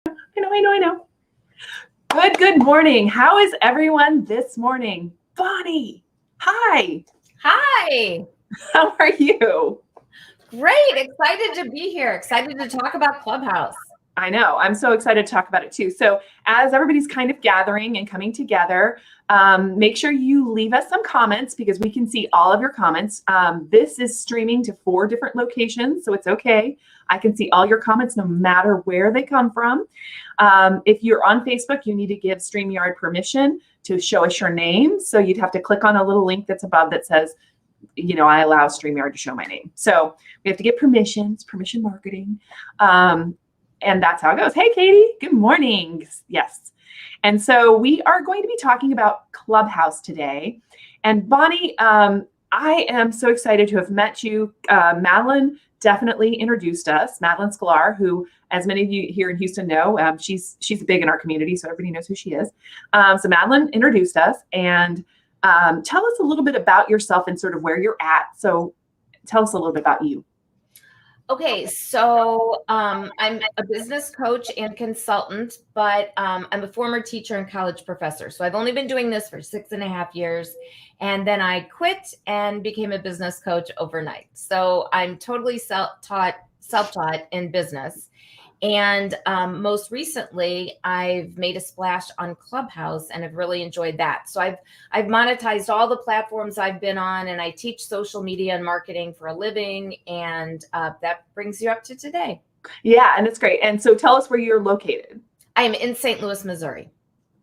I know. Good morning. How is everyone this morning? Bonnie, hi. Hi. How are you? Great. Excited to be here. Excited to talk about Clubhouse. I know. I'm so excited to talk about it too. So as everybody's kind of gathering and coming together, make sure you leave us some comments because we can see all of your comments. This is streaming to 4 different locations, so it's okay. I can see all your comments no matter where they come from. If you're on Facebook, you need to give StreamYard permission to show us your name. So you'd have to click on a little link that's above that says, I allow StreamYard to show my name. So we have to get permission marketing. And that's how it goes. Hey, Katie, good morning. Yes. And so we are going to be talking about Clubhouse today. And Bonnie, I am so excited to have met you. Madeline definitely introduced us. Madeline Sklar, who, as many of you here in Houston know, she's big in our community, so everybody knows who she is. So Madeline introduced us, and tell us a little bit about yourself and sort of where you're at. So tell us a little bit about you. Okay, so I'm a business coach and consultant, but I'm a former teacher and college professor. So I've only been doing this for 6.5 years. And then I quit and became a business coach overnight. So I'm totally self-taught in business. And most recently, I've made a splash on Clubhouse and have really enjoyed that. So I've monetized all the platforms I've been on, and I teach social media and marketing for a living. And that brings you up to today. Yeah, and it's great. And so tell us where you're located. I am in St. Louis, Missouri.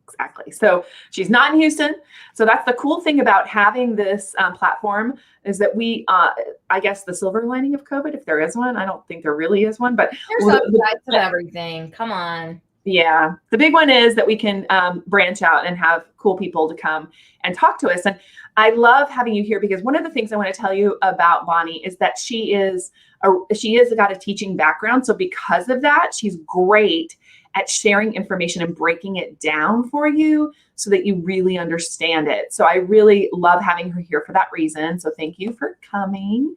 Exactly. So she's not in Houston. So that's the cool thing about having this platform is that we, I guess the silver lining of COVID, if there is one, I don't think there really is one, but there's upsides of everything. Come on. Yeah. The big one is that we can branch out and have cool people to come and talk to us. And I love having you here because one of the things I want to tell you about Bonnie is that she has got a teaching background. So because of that, she's great at sharing information and breaking it down for you so that you really understand it. So I really love having her here for that reason. So thank you for coming.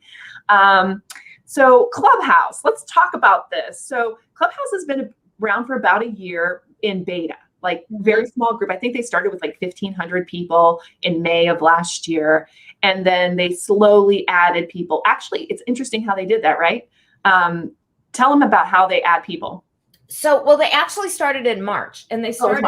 So Clubhouse, let's talk about this. So Clubhouse has been around for about a year in beta, like very small group. I think they started with like 1,500 people in May of last year. And then they slowly added people. Actually, it's interesting how they did that, right? Tell them about how they add people. So, well, they actually started in March, and they started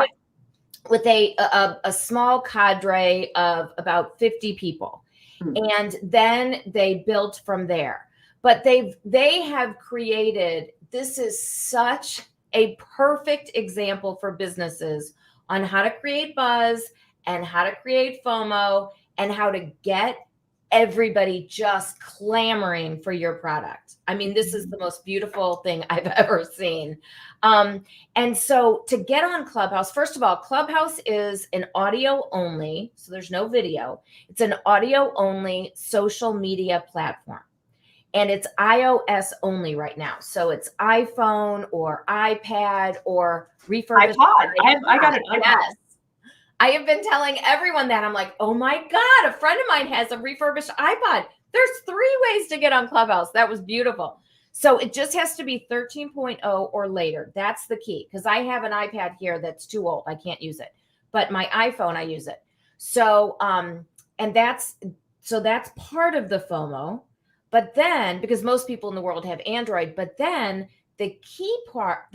with a small cadre of about 50 people. And then they built from there. But they have created, this is such a perfect example for businesses on how to create buzz and how to create FOMO and how to get everybody just clamoring for your product. I mean, this is the most beautiful thing I've ever seen. And so to get on Clubhouse, first of all, Clubhouse is an audio only, so there's no video. It's an audio only social media platform. And it's iOS only right now. So it's iPhone or iPad or refurbished iPod. I got an iPod. Yes. I have been telling everyone that. I'm like, oh my God, a friend of mine has a refurbished iPod. There's 3 ways to get on Clubhouse. That was beautiful. So it just has to be 13.0 or later. That's the key. Because I have an iPad here that's too old. I can't use it. But my iPhone, I use it. So that's part of the FOMO. But then, because most people in the world have Android, but then the key part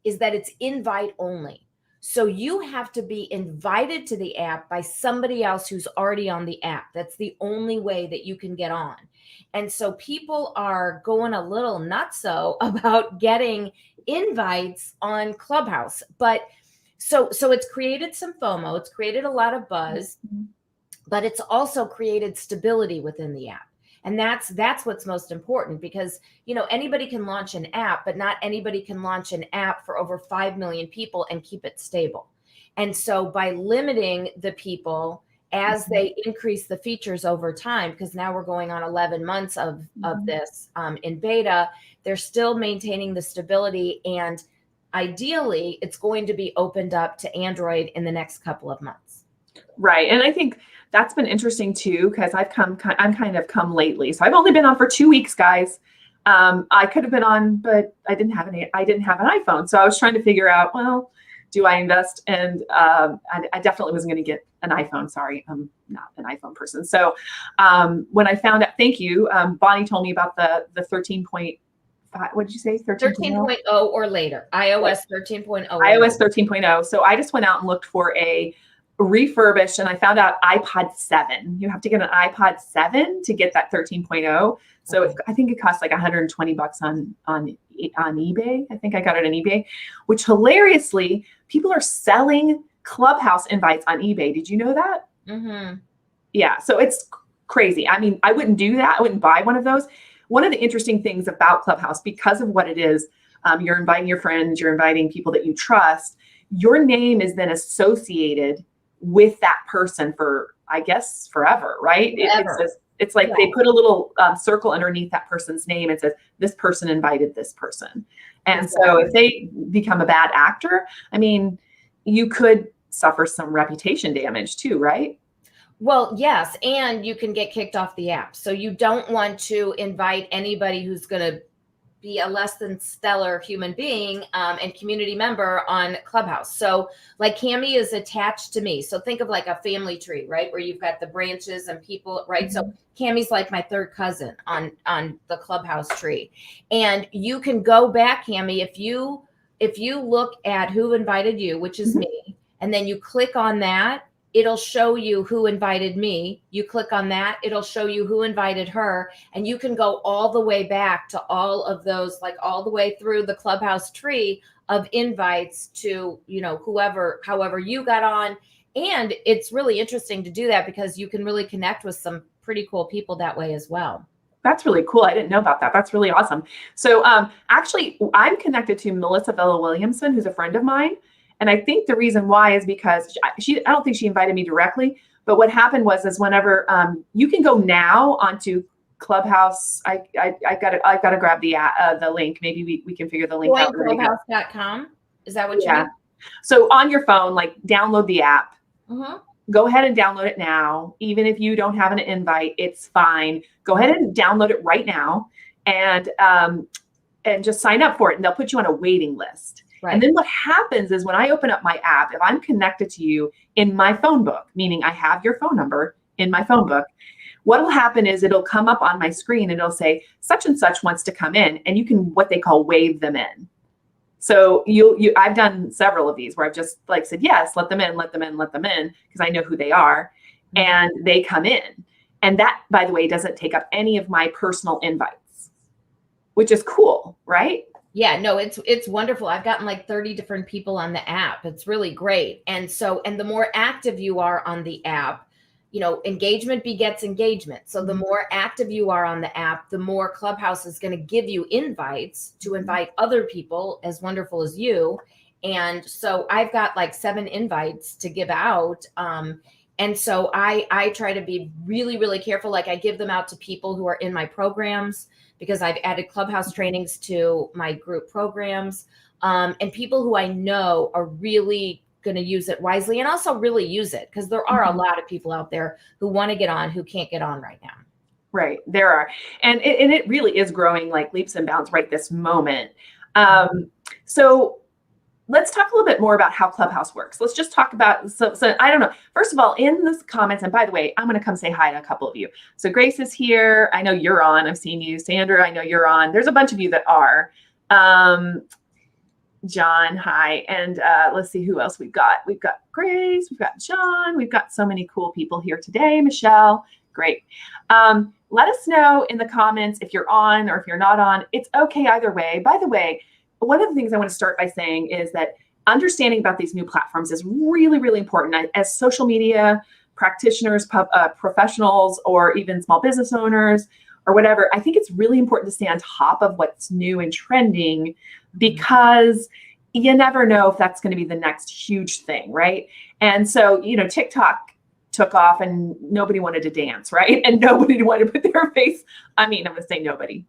is that it's invite only. So you have to be invited to the app by somebody else who's already on the app. That's the only way that you can get on. And so people are going a little nutso about getting invites on Clubhouse. But so it's created some FOMO. It's created a lot of buzz, but it's also created stability within the app. And that's what's most important because, anybody can launch an app, but not anybody can launch an app for over 5 million people and keep it stable. And so by limiting the people as they increase the features over time, because now we're going on 11 months of this in beta, they're still maintaining the stability. And ideally, it's going to be opened up to Android in the next couple of months. Right. And I think that's been interesting too, because I'm kind of come lately. So I've only been on for 2 weeks, guys. I could have been on, but I didn't have an iPhone. So I was trying to figure out, well, do I invest? And I definitely wasn't going to get an iPhone. Sorry, I'm not an iPhone person. So when I found out, thank you, Bonnie told me about the 13.5. What did you say? 13.0 or later. iOS 13.0. iOS 13.0. So I just went out and looked for a refurbished, and I found out iPod 7. You have to get an iPod 7 to get that 13.0. So Okay. I think it costs like $120 on eBay. I think I got it on eBay, which hilariously, people are selling Clubhouse invites on eBay. Did you know that? Mm-hmm. Yeah. So it's crazy. I mean, I wouldn't do that. I wouldn't buy one of those. One of the interesting things about Clubhouse, because of what it is, you're inviting your friends, you're inviting people that you trust. Your name is then associated with that person for, I guess, forever, right? Forever. It's like they put a little circle underneath that person's name and says, this person invited this person. And so if they become a bad actor, I mean, you could suffer some reputation damage too, right? Well, yes, and you can get kicked off the app. So you don't want to invite anybody who's going to be a less than stellar human being and community member on Clubhouse. So like Cami is attached to me. So think of like a family tree, right? Where you've got the branches and people, right? Mm-hmm. So Cami's like my third cousin on the Clubhouse tree. And you can go back, Cami, if you look at who invited you, which is me, and then you click on that, it'll show you who invited me. You click on that, it'll show you who invited her. And you can go all the way back to all of those, like all the way through the Clubhouse tree of invites to, however you got on. And it's really interesting to do that because you can really connect with some pretty cool people that way as well. That's really cool. I didn't know about that. That's really awesome. So actually, I'm connected to Melissa Vella Williamson, who's a friend of mine. And I think the reason why is because I don't think she invited me directly, but what happened was whenever you can go now onto Clubhouse, I gotta grab the link. Maybe we can figure the link out. Clubhouse.com. Is that what you mean? So on your phone, like download the app. Mm-hmm. Go ahead and download it now. Even if you don't have an invite, it's fine. Go ahead and download it right now and just sign up for it. And they'll put you on a waiting list. Right. And then what happens is when I open up my app, if I'm connected to you in my phone book, meaning I have your phone number in my phone book, what will happen is it'll come up on my screen and it'll say such and such wants to come in, and you can what they call wave them in. So I've done several of these where I've just like said, yes, let them in, because I know who they are, and they come in. And that, by the way, doesn't take up any of my personal invites, which is cool, right? Yeah, no, it's wonderful. I've gotten like 30 different people on the app. It's really great. And the more active you are on the app, engagement begets engagement. So the more active you are on the app, the more Clubhouse is going to give you invites to invite other people as wonderful as you. And so I've got like 7 invites to give out. And so I try to be really, really careful. Like I give them out to people who are in my programs, because I've added Clubhouse trainings to my group programs, and people who I know are really going to use it wisely and also really use it, because there are a lot of people out there who want to get on who can't get on right now. Right, there are, and it really is growing like leaps and bounds right this moment. So let's talk a little bit more about how Clubhouse works. Let's just talk about, so I don't know. First of all, in the comments, and by the way, I'm going to come say hi to a couple of you. So Grace is here. I know you're on. I've seen you. Sandra, I know you're on. There's a bunch of you that are. John, hi. And let's see who else we've got. We've got Grace. We've got John. We've got so many cool people here today. Michelle, great. Let us know in the comments if you're on or if you're not on. It's okay either way. By the way, one of the things I want to start by saying is that understanding about these new platforms is really, really important. As social media practitioners, professionals, or even small business owners or whatever, I think it's really important to stay on top of what's new and trending, because you never know if that's going to be the next huge thing, right? And so, TikTok took off and nobody wanted to dance, right? And nobody wanted to put their face, I'm going to say nobody.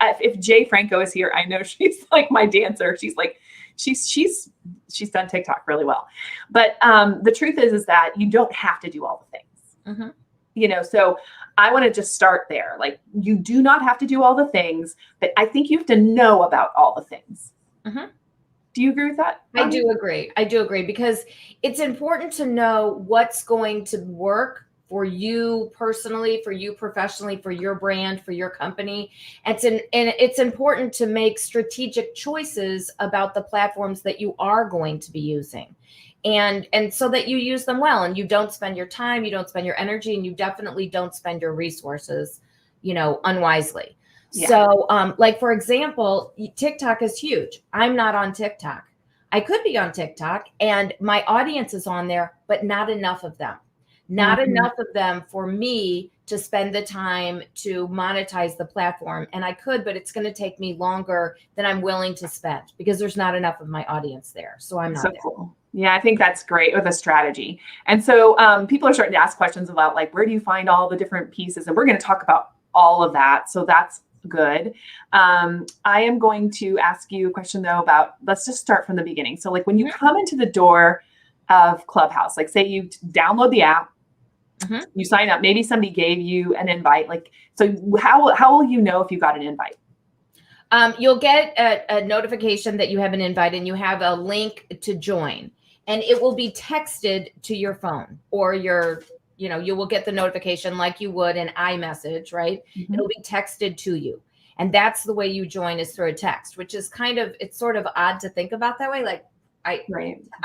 If Jay Franco is here, I know she's like my dancer. She's like, she's done TikTok really well. But the truth is that you don't have to do all the things. So I want to just start there. Like, you do not have to do all the things, but I think you have to know about all the things. Mm-hmm. Do you agree with that? I do agree. I do agree, because it's important to know what's going to work for you personally, for you professionally, for your brand, for your company. And it's important to make strategic choices about the platforms that you are going to be using. And so that you use them well, and you don't spend your time, you don't spend your energy, and you definitely don't spend your resources, unwisely. Yeah. So, like, for example, TikTok is huge. I'm not on TikTok. I could be on TikTok, and my audience is on there, but not enough of them. Not enough of them for me to spend the time to monetize the platform. And I could, but it's going to take me longer than I'm willing to spend, because there's not enough of my audience there. So I'm not there. Cool. Yeah, I think that's great with a strategy. And so people are starting to ask questions about, like, where do you find all the different pieces? And we're going to talk about all of that. So that's good. I am going to ask you a question, though, about, let's just start from the beginning. So, like, when you come into the door of Clubhouse, like, say you download the app, you sign up, maybe somebody gave you an invite. Like, so how will you know if you got an invite? You'll get a notification that you have an invite, and you have a link to join, and it will be texted to your phone, or you will get the notification like you would an iMessage, right? It'll be texted to you. And that's the way you join, is through a text, which is it's sort of odd to think about that way. Like, I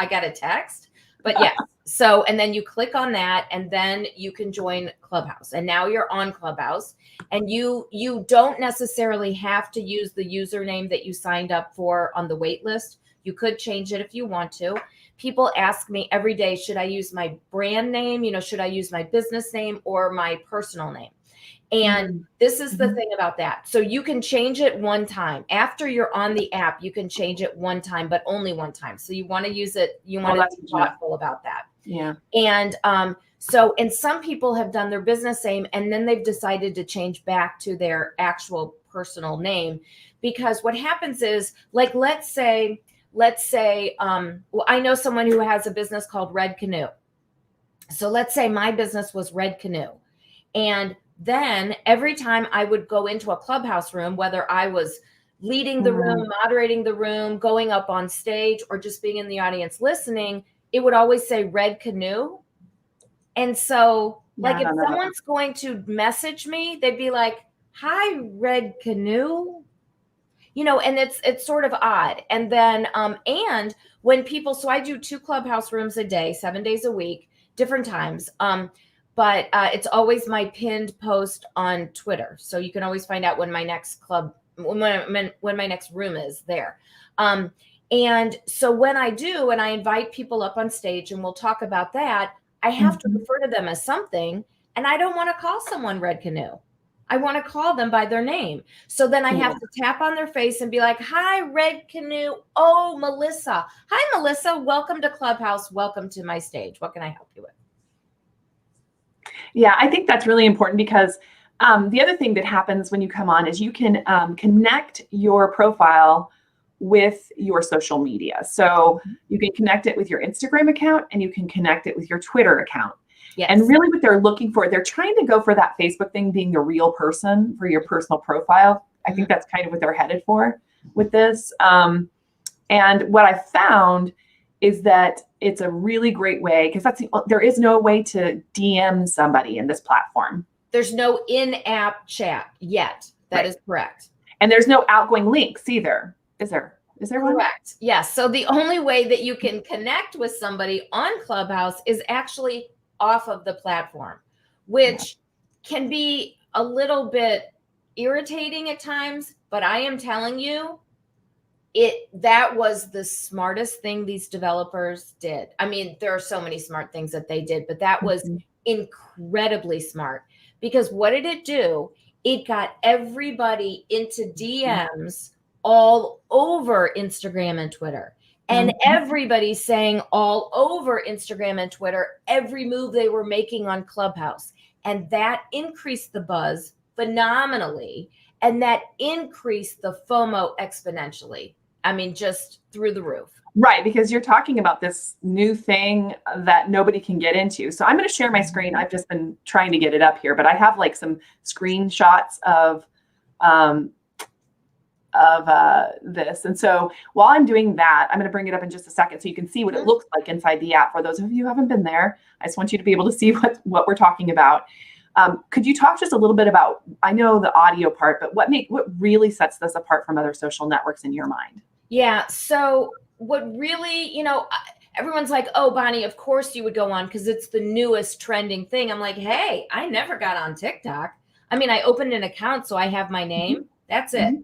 got a text, but yeah. So, and then you click on that, and then you can join Clubhouse. And now you're on Clubhouse, and you don't necessarily have to use the username that you signed up for on the wait list. You could change it if you want to. People ask me every day, should I use my brand name? Should I use my business name or my personal name? And this is the thing about that. So you can change it one time. After you're on the app, you can change it one time, but only one time. So you want to use it. You want to be thoughtful about that. Yeah. And and some people have done their business name, and then they've decided to change back to their actual personal name, because what happens is, like, let's say, I know someone who has a business called Red Canoe. So let's say my business was Red Canoe. And then every time I would go into a Clubhouse room, whether I was leading the room, moderating the room, going up on stage, or just being in the audience listening, it would always say Red Canoe. And so, like, if someone's going to message me, they'd be like, hi, Red Canoe. And it's sort of odd. And then, and when people, so I do 2 Clubhouse rooms a day, 7 days a week, different times. But it's always my pinned post on Twitter. So you can always find out when my next when my next room is there. And so when I do, and I invite people up on stage, and we'll talk about that, I have to refer to them as something. And I don't want to call someone Red Canoe. I want to call them by their name. So then I have to tap on their face and be like, hi, Red Canoe. Oh, Melissa. Hi, Melissa. Welcome to Clubhouse. Welcome to my stage. What can I help you with? Yeah, I think that's really important, because the other thing that happens when you come on is you can connect your profile with your social media. So you can connect it with your Instagram account, and you can connect it with your Twitter account. Yes. And really what they're looking for, they're trying to go for that Facebook thing, being the real person for your personal profile. I think that's kind of what they're headed for with this. And what I found is that it's a really great way, because there is no way to DM somebody in this platform. There's no in-app chat yet. That is correct. And there's no outgoing links either. Is there one? Correct. Yes. So the only way that you can connect with somebody on Clubhouse is actually off of the platform, which can be a little bit irritating at times, but I am telling you, that was the smartest thing these developers did. I mean, there are so many smart things that they did, but that was incredibly smart, because what did it do? It got everybody into DMs all over Instagram and Twitter. And everybody's saying all over Instagram and Twitter every move they were making on Clubhouse. And that increased the buzz phenomenally. And that increased the FOMO exponentially. I mean, just through the roof. Right, because you're talking about this new thing that nobody can get into. So I'm going to share my screen. I've just been trying to get it up here, but I have like some screenshots um, of this. And so while I'm doing that, I'm going to bring it up in just a second so you can see what it looks like inside the app. For those of you who haven't been there, I just want you to be able to see what we're talking about. Could you talk just a little bit about, I know the audio part, but what really sets this apart from other social networks in your mind? Yeah. So what really, everyone's like, oh, Bonnie, of course you would go on because it's the newest trending thing. I'm like, hey, I never got on TikTok. I mean, I opened an account, so I have my name. That's it.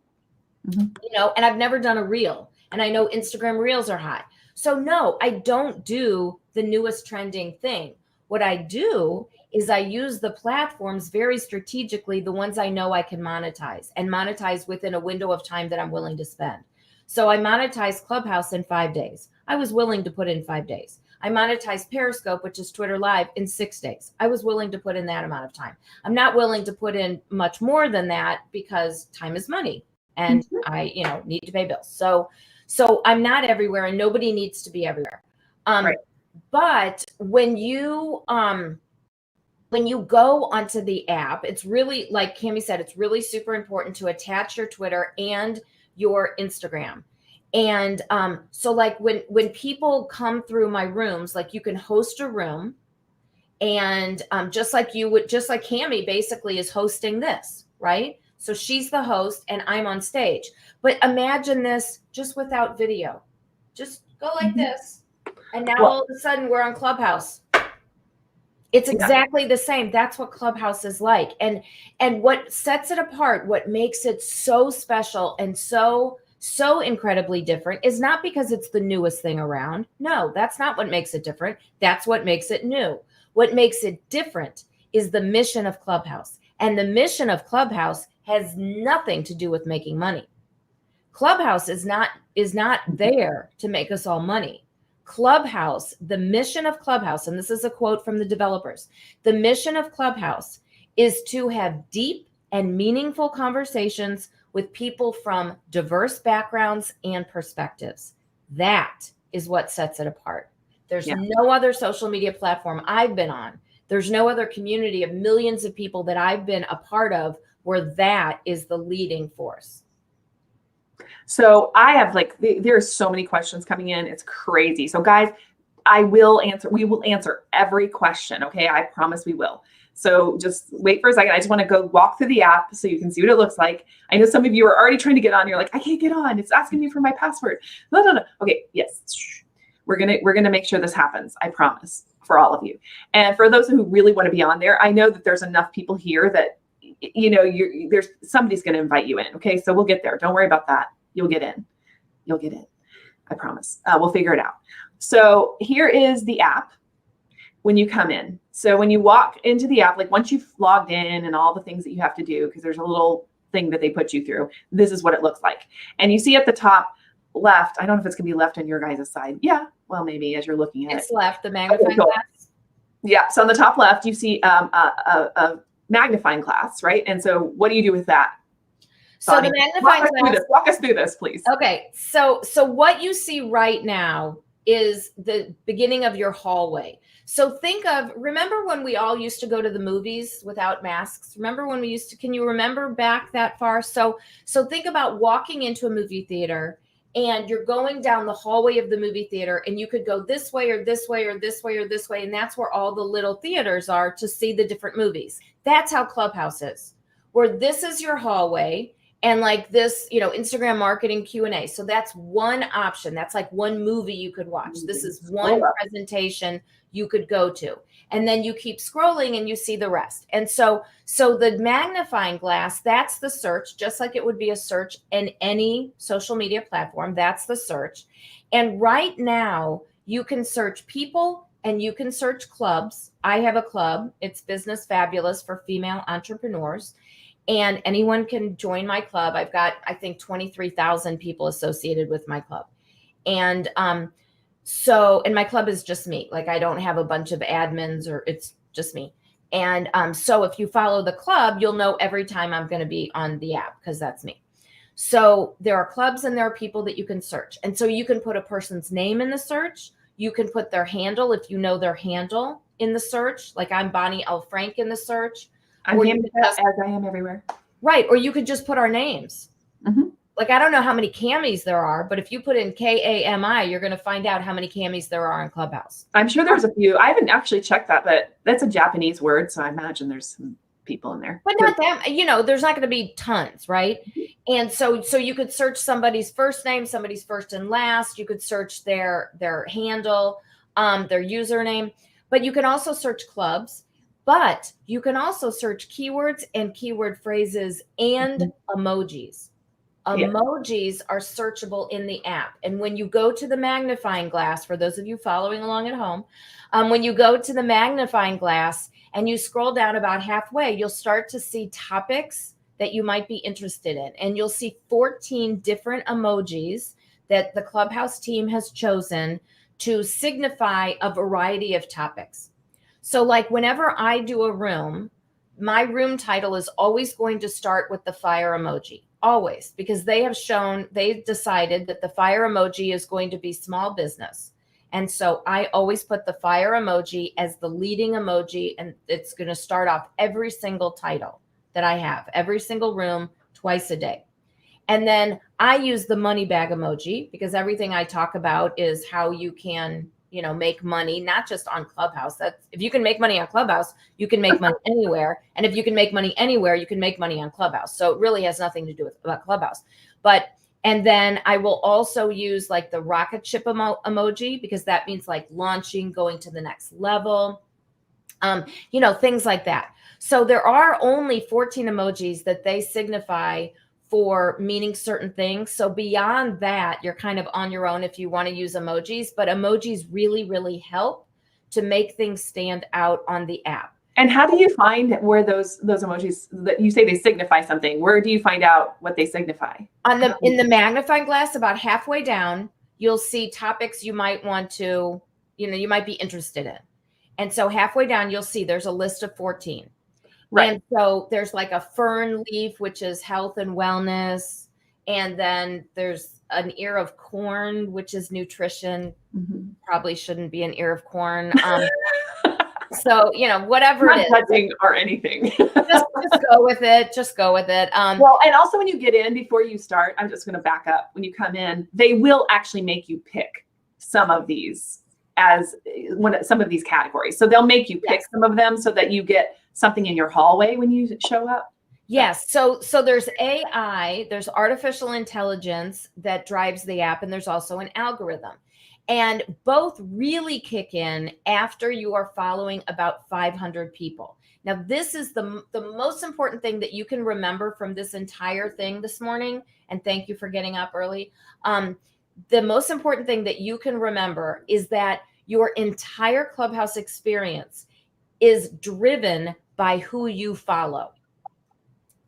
And I've never done a reel. And I know Instagram reels are hot. So no, I don't do the newest trending thing. What I do is I use the platforms very strategically, the ones I know I can monetize and monetize within a window of time that I'm willing to spend. So I monetized Clubhouse in 5 days. I was willing to put in 5 days. I monetized Periscope, which is Twitter Live, in 6 days. I was willing to put in that amount of time. I'm not willing to put in much more than that because time is money and I, need to pay bills. So I'm not everywhere and nobody needs to be everywhere. Right. But when you go onto the app, it's really, like Cami said, it's really super important to attach your Twitter and your Instagram. And so like when people come through my rooms, like you can host a room and just like Cami basically is hosting this, right? So she's the host and I'm on stage. But imagine this just without video. Just go like this. And now all of a sudden we're on Clubhouse. It's exactly the same. That's what Clubhouse is like. And what sets it apart, what makes it so special and so incredibly different is not because it's the newest thing around. No, that's not what makes it different. That's what makes it new. What makes it different is the mission of Clubhouse. And the mission of Clubhouse has nothing to do with making money. Clubhouse is not there to make us all money. Clubhouse, the mission of Clubhouse, and this is a quote from the developers, the mission of Clubhouse is to have deep and meaningful conversations with people from diverse backgrounds and perspectives. That is what sets it apart. There's no other social media platform I've been on. There's no other community of millions of people that I've been a part of where that is the leading force. So I have there's so many questions coming in. It's crazy. So guys, we will answer every question. Okay. I promise we will. So just wait for a second. I just want to go walk through the app so you can see what it looks like. I know some of you are already trying to get on. You're like, I can't get on. It's asking me for my password. No. Okay. Yes. We're going to make sure this happens. I promise, for all of you. And for those who really want to be on there, I know that there's enough people here that, there's somebody's going to invite you in. Okay. So we'll get there. Don't worry about that. You'll get in. I promise. We'll figure it out. So here is the app when you come in. So when you walk into the app, like once you've logged in and all the things that you have to do, because there's a little thing that they put you through, this is what it looks like. And you see at the top left, I don't know if it's going to be left on your guys' side. Yeah, well, maybe as you're looking at it. It's left, the magnifying glass. Yeah, so on the top left, you see a magnifying glass, right? And so what do you do with that? So the magnifying glass. Walk us through this, please. Okay. So what you see right now is the beginning of your hallway. So remember when we all used to go to the movies without masks? Remember when can you remember back that far? So think about walking into a movie theater and you're going down the hallway of the movie theater and you could go this way or this way or this way or this way. And that's where all the little theaters are to see the different movies. That's how Clubhouse is, where this is your hallway. And like this, Instagram marketing Q&A. So that's one option. That's like one movie you could watch. This is one presentation you could go to. And then you keep scrolling and you see the rest. And so the magnifying glass, that's the search, just like it would be a search in any social media platform. That's the search. And right now you can search people and you can search clubs. I have a club. It's Business Fabulous for female entrepreneurs. And anyone can join my club. I've got, I think, 23,000 people associated with my club. And and my club is just me. Like I don't have a bunch of admins or it's just me. And so if you follow the club, you'll know every time I'm going to be on the app because that's me. So there are clubs and there are people that you can search. And so you can put a person's name in the search. You can put their handle if you know their handle in the search. Like I'm Bonnie L. Frank in the search. I'm Hammy as I am everywhere. Right. Or you could just put our names. Mm-hmm. Like, I don't know how many Camis there are, but if you put in KAMI, you're going to find out how many Camis there are in Clubhouse. I'm sure there's a few. I haven't actually checked that, but that's a Japanese word. So I imagine there's some people in there. But not that, there's not going to be tons, right? And so you could search somebody's first name, somebody's first and last. You could search their handle, their username, but you can also search clubs, but you can also search keywords and keyword phrases and emojis. Emojis are searchable in the app. And when you go to the magnifying glass, for those of you following along at home, when you go to the magnifying glass and you scroll down about halfway, you'll start to see topics that you might be interested in. And you'll see 14 different emojis that the Clubhouse team has chosen to signify a variety of topics. So like whenever I do a room, my room title is always going to start with the fire emoji. Always, because they decided that the fire emoji is going to be small business. And so I always put the fire emoji as the leading emoji, and it's going to start off every single title that I have, every single room, twice a day. And then I use the money bag emoji because everything I talk about is how you can, make money, not just on Clubhouse. That's if you can make money on Clubhouse, you can make money anywhere. And if you can make money anywhere, you can make money on Clubhouse. So it really has nothing to do with about Clubhouse. And then I will also use like the rocket ship emoji because that means like launching, going to the next level, things like that. So there are only 14 emojis that they signify for meaning certain things. So beyond that, you're kind of on your own if you want to use emojis, but emojis really, really help to make things stand out on the app. And how do you find where those emojis that you say they signify something? Where do you find out what they signify? In the magnifying glass, about halfway down, you'll see topics you might want to, you might be interested in. And so halfway down, you'll see there's a list of 14. Right. And so there's like a fern leaf, which is health and wellness. And then there's an ear of corn, which is nutrition. Mm-hmm. Probably shouldn't be an ear of corn. So, whatever it is. Not touching or anything. just go with it. Just go with it. Well, and also when you get in, before you start, I'm just going to back up. When you come in, they will actually make you pick some of these some of these categories. So they'll make you pick some of them so that you get something in your hallway when you show up. Yes. So there's AI, there's artificial intelligence that drives the app, and there's also an algorithm. And both really kick in after you are following about 500 people. Now, this is the most important thing that you can remember from this entire thing this morning. And thank you for getting up early. The most important thing that you can remember is that your entire Clubhouse experience is driven by who you follow.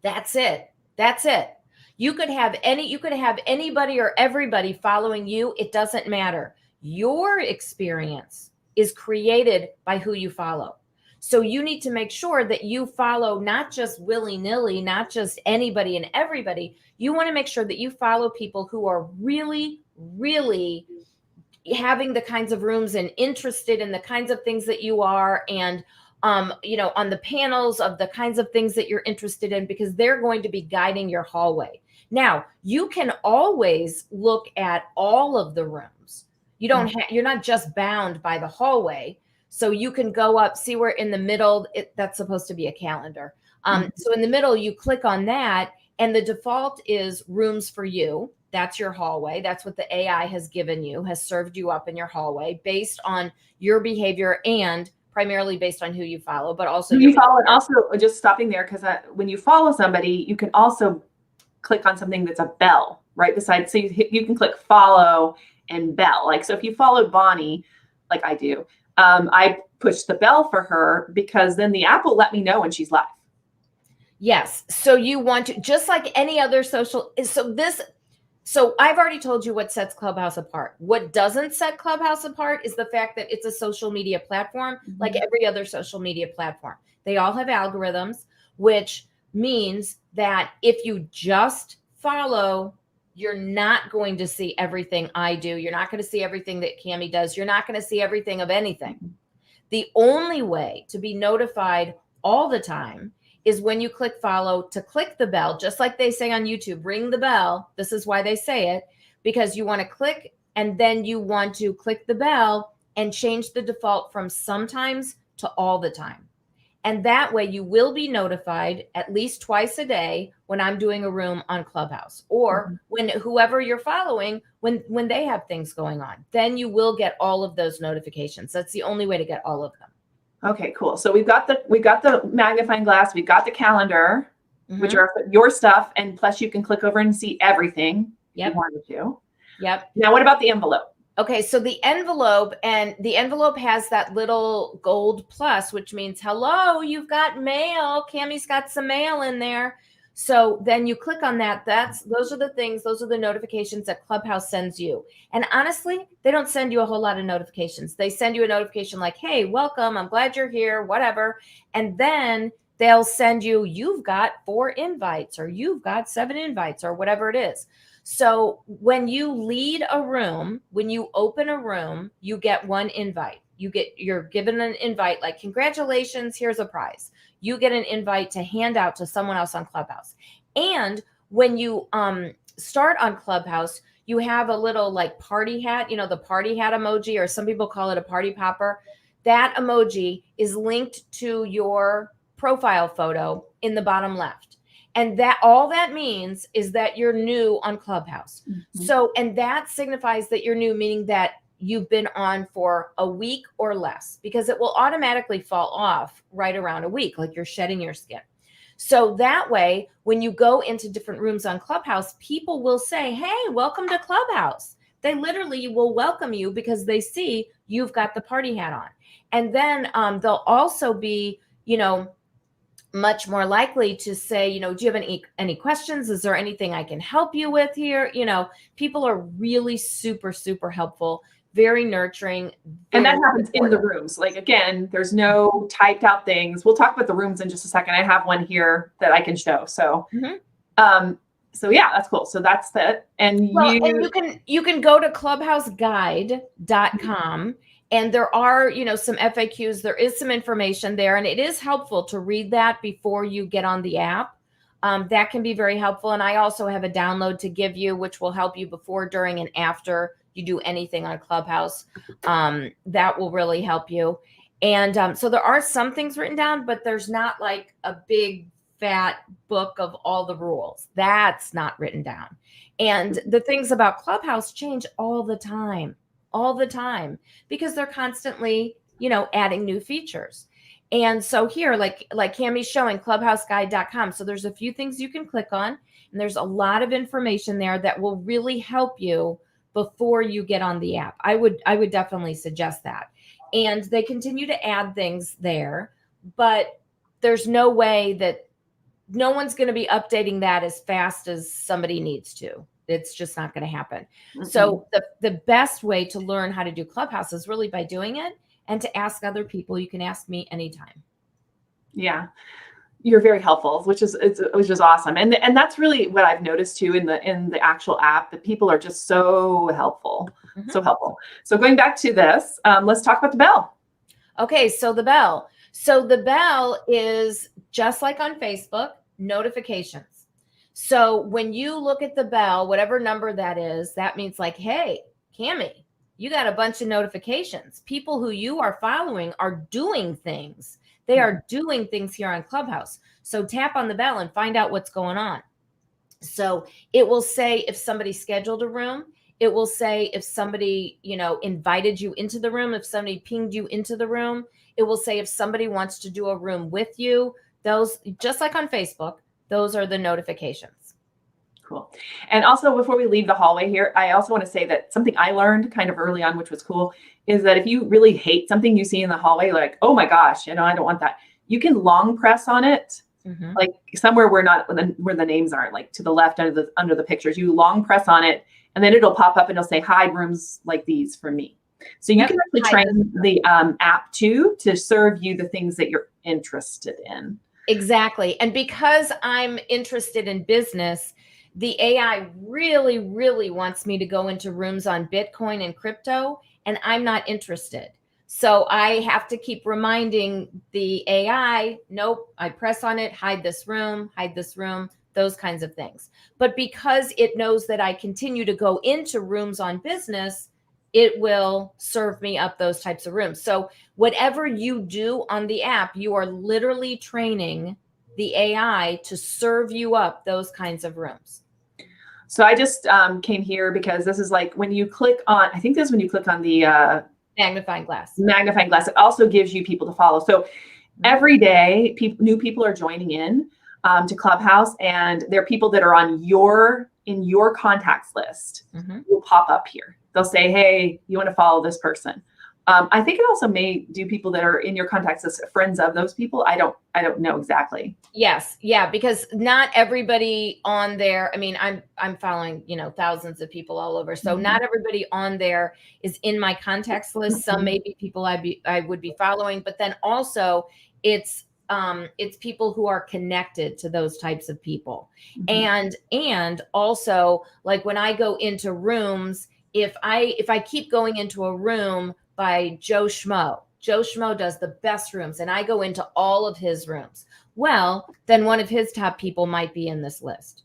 That's it. That's it. You could have anybody or everybody following you. It doesn't matter. Your experience is created by who you follow. So you need to make sure that you follow not just willy-nilly, not just anybody and everybody. You want to make sure that you follow people who are really, really having the kinds of rooms and interested in the kinds of things that you are, and on the panels of the kinds of things that you're interested in, because they're going to be guiding your hallway. Now, you can always look at all of the rooms. You're not just bound by the hallway. So you can go up, see where in the middle, that's supposed to be a calendar. So in the middle, you click on that, and the default is rooms for you. That's your hallway. That's what the AI has given you, has served you up in your hallway based on your behavior and primarily based on who you follow, but also you follow. And also, just stopping there, because when you follow somebody, you can also click on something that's a bell right beside. So you can click follow and bell. Like, so if you followed Bonnie, like I do, I push the bell for her because then the app will let me know when she's live. Yes. So you want to, just like any other social, so I've already told you what sets Clubhouse apart. What doesn't set Clubhouse apart is the fact that it's a social media platform, like every other social media platform. They all have algorithms, which means that if you just follow, you're not going to see everything I do. You're not going to see everything that Cami does. You're not going to see everything of anything. The only way to be notified all the time is when you click follow, to click the bell, just like they say on YouTube, ring the bell. This is why they say it, because you want to click and then you want to click the bell and change the default from sometimes to all the time. And that way you will be notified at least twice a day when I'm doing a room on Clubhouse, or when whoever you're following, when they have things going on, then you will get all of those notifications. That's the only way to get all of them. Okay, cool. So we've got the magnifying glass, we've got the calendar, which are your stuff, and plus you can click over and see everything if you wanted to. Yep. Now, what about the envelope? Okay, so the envelope has that little gold plus, which means, hello, you've got mail. Cami's got some mail in there. So then you click on that. Those are the notifications that Clubhouse sends you. And honestly, they don't send you a whole lot of notifications. They send you a notification like, hey, welcome, I'm glad you're here, whatever. And then they'll send you, you've got 4 invites, or you've got 7 invites, or whatever it is. So when you lead a room, when you open a room, you get 1 invite. You're given an invite like, congratulations, here's a prize. You get an invite to hand out to someone else on Clubhouse. And when you start on Clubhouse, you have a little like party hat, the party hat emoji, or some people call it a party popper. That emoji is linked to your profile photo in the bottom left. And that all that means is that you're new on Clubhouse. So, and that signifies that you're new, meaning that you've been on for a week or less, because it will automatically fall off right around a week, like you're shedding your skin. So that way, when you go into different rooms on Clubhouse, people will say, hey, welcome to Clubhouse. They literally will welcome you because they see you've got the party hat on. And then they'll also be, much more likely to say, do you have any questions? Is there anything I can help you with here? People are really super, super helpful, very nurturing. And that happens in the rooms. Like, again, there's no typed out things. We'll talk about the rooms in just a second. I have one here that I can show. So, so yeah, that's cool. So that's that. And you can go to clubhouseguide.com. And there are, some FAQs. There is some information there, and it is helpful to read that before you get on the app. That can be very helpful. And I also have a download to give you, which will help you before, during, and after you do anything on Clubhouse. That will really help you. And so there are some things written down, but there's not like a big fat book of all the rules. That's not written down. And the things about Clubhouse change all the time, because they're constantly, adding new features. And so here, like Cami's showing, clubhouseguide.com. So there's a few things you can click on, and there's a lot of information there that will really help you before you get on the app. I would definitely suggest that. And they continue to add things there, but there's no way that no one's going to be updating that as fast as somebody needs to. It's just not going to happen. So the best way to learn how to do Clubhouse is really by doing it, and to ask other people. You can ask me anytime. Yeah. You're very helpful, which is awesome. And that's really what I've noticed too in the actual app, that people are just so helpful, so helpful. So going back to this, let's talk about the bell. Okay. So the bell is just like on Facebook, notifications. So when you look at the bell, whatever number that is, that means like, hey, Cami, you got a bunch of notifications. People who you are following are doing things. They are doing things here on Clubhouse. So tap on the bell and find out what's going on. So it will say if somebody scheduled a room. It will say if somebody, invited you into the room, if somebody pinged you into the room. It will say if somebody wants to do a room with you. Those, just like on Facebook, those are the notifications. Cool. And also, before we leave the hallway here, I also want to say that something I learned kind of early on, which was cool, is that if you really hate something you see in the hallway, like, oh my gosh, I don't want that, you can long press on it, like somewhere where the names aren't, like to the left under the pictures. You long press on it, and then it'll pop up and it'll say hide rooms like these for me. So you can actually train the app too to serve you the things that you're interested in. Exactly. And because I'm interested in business, the AI really, really wants me to go into rooms on Bitcoin and crypto, and I'm not interested. So I have to keep reminding the AI, nope, I press on it, hide this room, those kinds of things. But because it knows that I continue to go into rooms on business, it will serve me up those types of rooms. So whatever you do on the app, you are literally training the AI to serve you up those kinds of rooms. So I just came here because this is like when you click on, I think this is when you click on the magnifying glass. It also gives you people to follow. So every day, new people are joining in to Clubhouse, and there are people that are in your contacts list. Will pop up here. They'll say, "Hey, you want to follow this person?" I think it also may do people that are in your contacts as friends of those people. I don't know exactly. Yes, yeah, because not everybody on there. I mean, I'm following thousands of people all over, so not everybody on there is in my contacts list. Some may be people I would be following, but then also it's people who are connected to those types of people, and also like when I go into rooms, if I keep going into a room by Joe Schmo. Joe Schmo does the best rooms, and I go into all of his rooms. Well, then one of his top people might be in this list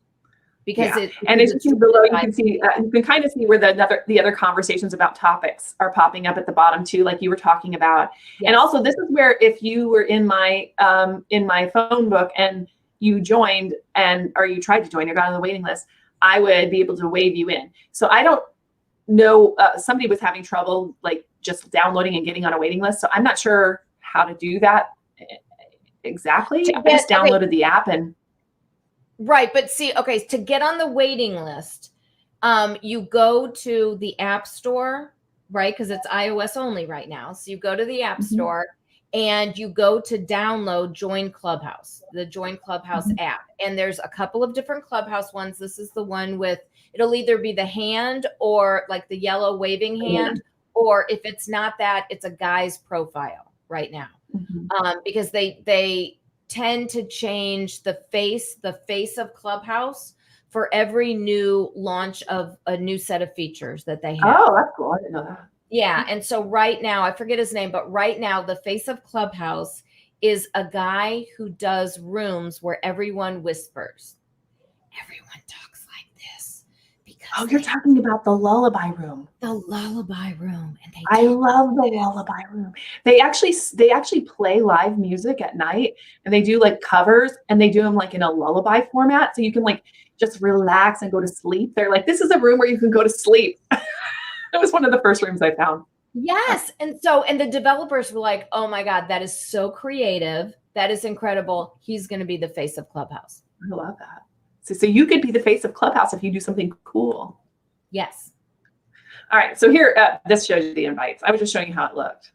because and as you see below, you can kind of see where the other conversations about topics are popping up at the bottom too, like you were talking about. Yes. And also, this is where if you were in my phone book and you joined or you tried to join or got on the waiting list, I would be able to wave you in. So I don't know, somebody was having trouble like just downloading and getting on a waiting list. So I'm not sure how to do that exactly. I just downloaded the app and. Right. But see, okay, to get on the waiting list, you go to the App Store, right? Because it's iOS only right now. So you go to the App Store and you go to download Join Clubhouse, the Join Clubhouse app. And there's a couple of different Clubhouse ones. This is the one with, it'll either be the hand or like the yellow waving hand, or if it's not that, it's a guy's profile right now. Because they tend to change the face of Clubhouse for every new launch of a new set of features that they have. Oh, that's cool. I didn't know that. Yeah. And so right now, I forget his name, but right now the face of Clubhouse is a guy who does rooms where everyone whispers. Everyone talks like this. Oh, you're talking about the lullaby room. The lullaby room. And I love the lullaby room. They actually play live music at night, and they do like covers, and they do them like in a lullaby format. So you can like just relax and go to sleep. They're like, this is a room where you can go to sleep. It was one of the first rooms I found. Yes. And the developers were like, oh my God, that is so creative. That is incredible. He's going to be the face of Clubhouse. I love that. So you could be the face of Clubhouse if you do something cool. Yes. All right. So here, this shows you the invites. I was just showing you how it looked.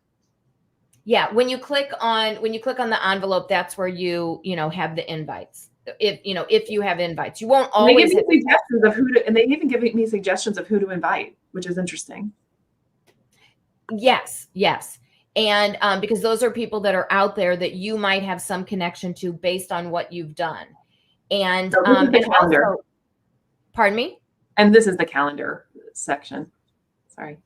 Yeah. When you click on the envelope, that's where you have the invites. If you have invites, you won't always. They give me suggestions of and they even give me suggestions of who to invite, which is interesting. Yes. And because those are people that are out there that you might have some connection to based on what you've done. And, calendar. Also, pardon me? And this is the calendar section. Sorry.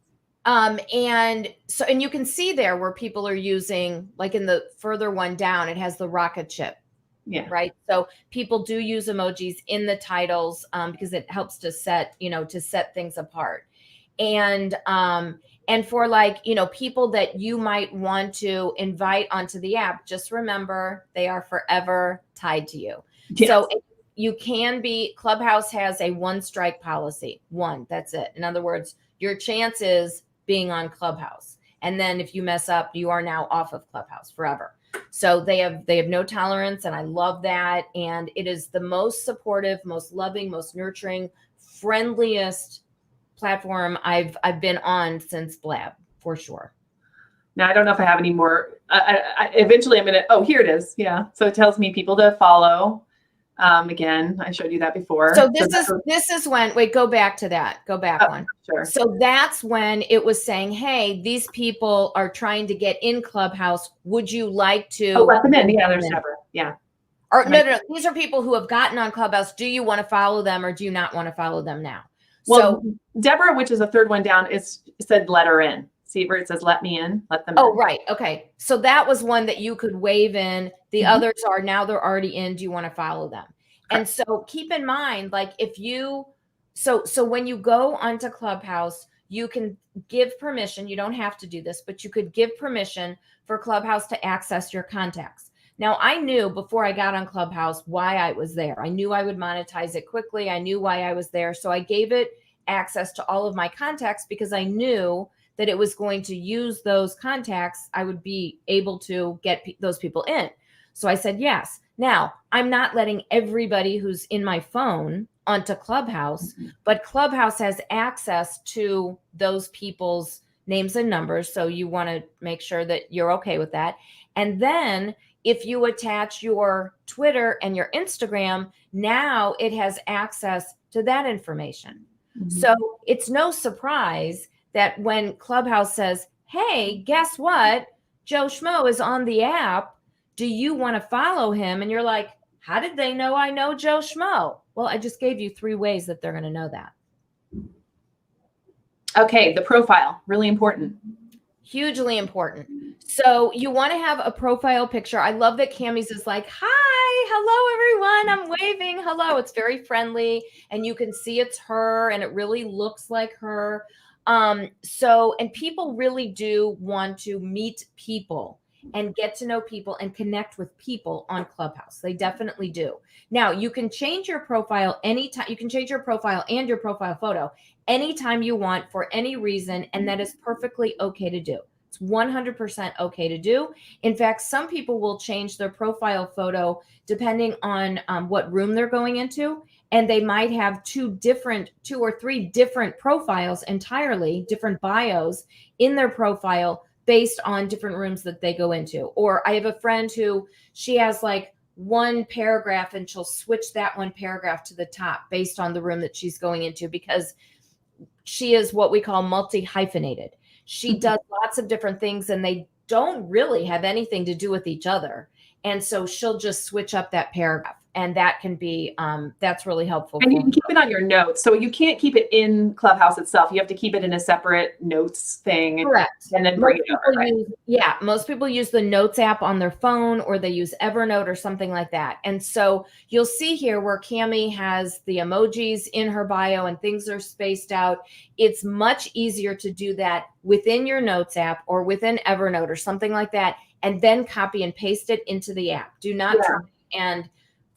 And you can see there where people are using, like in the further one down, it has the rocket ship. Yeah. Right. So people do use emojis in the titles because it helps to set things apart. And for people that you might want to invite onto the app, just remember they are forever tied to you. Yes. So you can be, Clubhouse has a one strike policy. One, that's it. In other words, your chance is being on Clubhouse. And then if you mess up, you are now off of Clubhouse forever. So they have no tolerance, and I love that. And it is the most supportive, most loving, most nurturing, friendliest platform I've been on since Blab, for sure. Now, I don't know if I have any more. Eventually I'm going to, here it is. Yeah. So it tells me people to follow. Again, I showed you that before. So this is when, wait, go back to that. Go back one. Sure. So that's when it was saying, hey, these people are trying to get in Clubhouse. Would you like to? let them in. Yeah, there's never. Yeah. Or no. These are people who have gotten on Clubhouse. Do you want to follow them or do you not want to follow them now? Well, so Deborah, which is the third one down, said let her in. See where it says let me in, let them in. Oh, right. Okay. So that was one that you could wave in. The others are now they're already in. Do you want to follow them? Correct. And so keep in mind, like if you, so when you go onto Clubhouse, you can give permission. You don't have to do this, but you could give permission for Clubhouse to access your contacts. Now, I knew before I got on Clubhouse why I was there. I knew I would monetize it quickly. I knew why I was there. So I gave it access to all of my contacts because I knew that it was going to use those contacts. I would be able to get those people in. So I said, yes. Now, I'm not letting everybody who's in my phone onto Clubhouse, but Clubhouse has access to those people's names and numbers. So you want to make sure that you're okay with that. And then if you attach your Twitter and your Instagram, now it has access to that information. So it's no surprise that when Clubhouse says, hey, guess what? Joe Schmo is on the app. Do you want to follow him? And you're like, how did they know I know Joe Schmo? Well, I just gave you 3 ways that they're going to know that. Okay, the profile, really important. Hugely important. So you want to have a profile picture. I love that Cammie's is like, hi, hello, everyone. I'm waving. Hello. It's very friendly. And you can see it's her and it really looks like her. And people really do want to meet people and get to know people and connect with people on Clubhouse. They definitely do. Now, you can change your profile anytime. You can change your profile and your profile photo anytime you want for any reason, and that is perfectly okay to do. It's 100% okay to do. In fact, some people will change their profile photo depending on what room they're going into, and they might have 2 or 3 different profiles entirely, different bios in their profile based on different rooms that they go into. Or I have a friend who she has like 1 paragraph and she'll switch that 1 paragraph to the top based on the room that she's going into because she is what we call multi-hyphenated. She does lots of different things and they don't really have anything to do with each other. And so she'll just switch up that paragraph. And that can be, that's really helpful. And you can keep it on your notes. So you can't keep it in Clubhouse itself. You have to keep it in a separate notes thing. Correct. And then bring it over, right? Most people use the Notes app on their phone or they use Evernote or something like that. And so you'll see here where Cammie has the emojis in her bio and things are spaced out. It's much easier to do that within your Notes app or within Evernote or something like that, and then copy and paste it into the app. Do not try and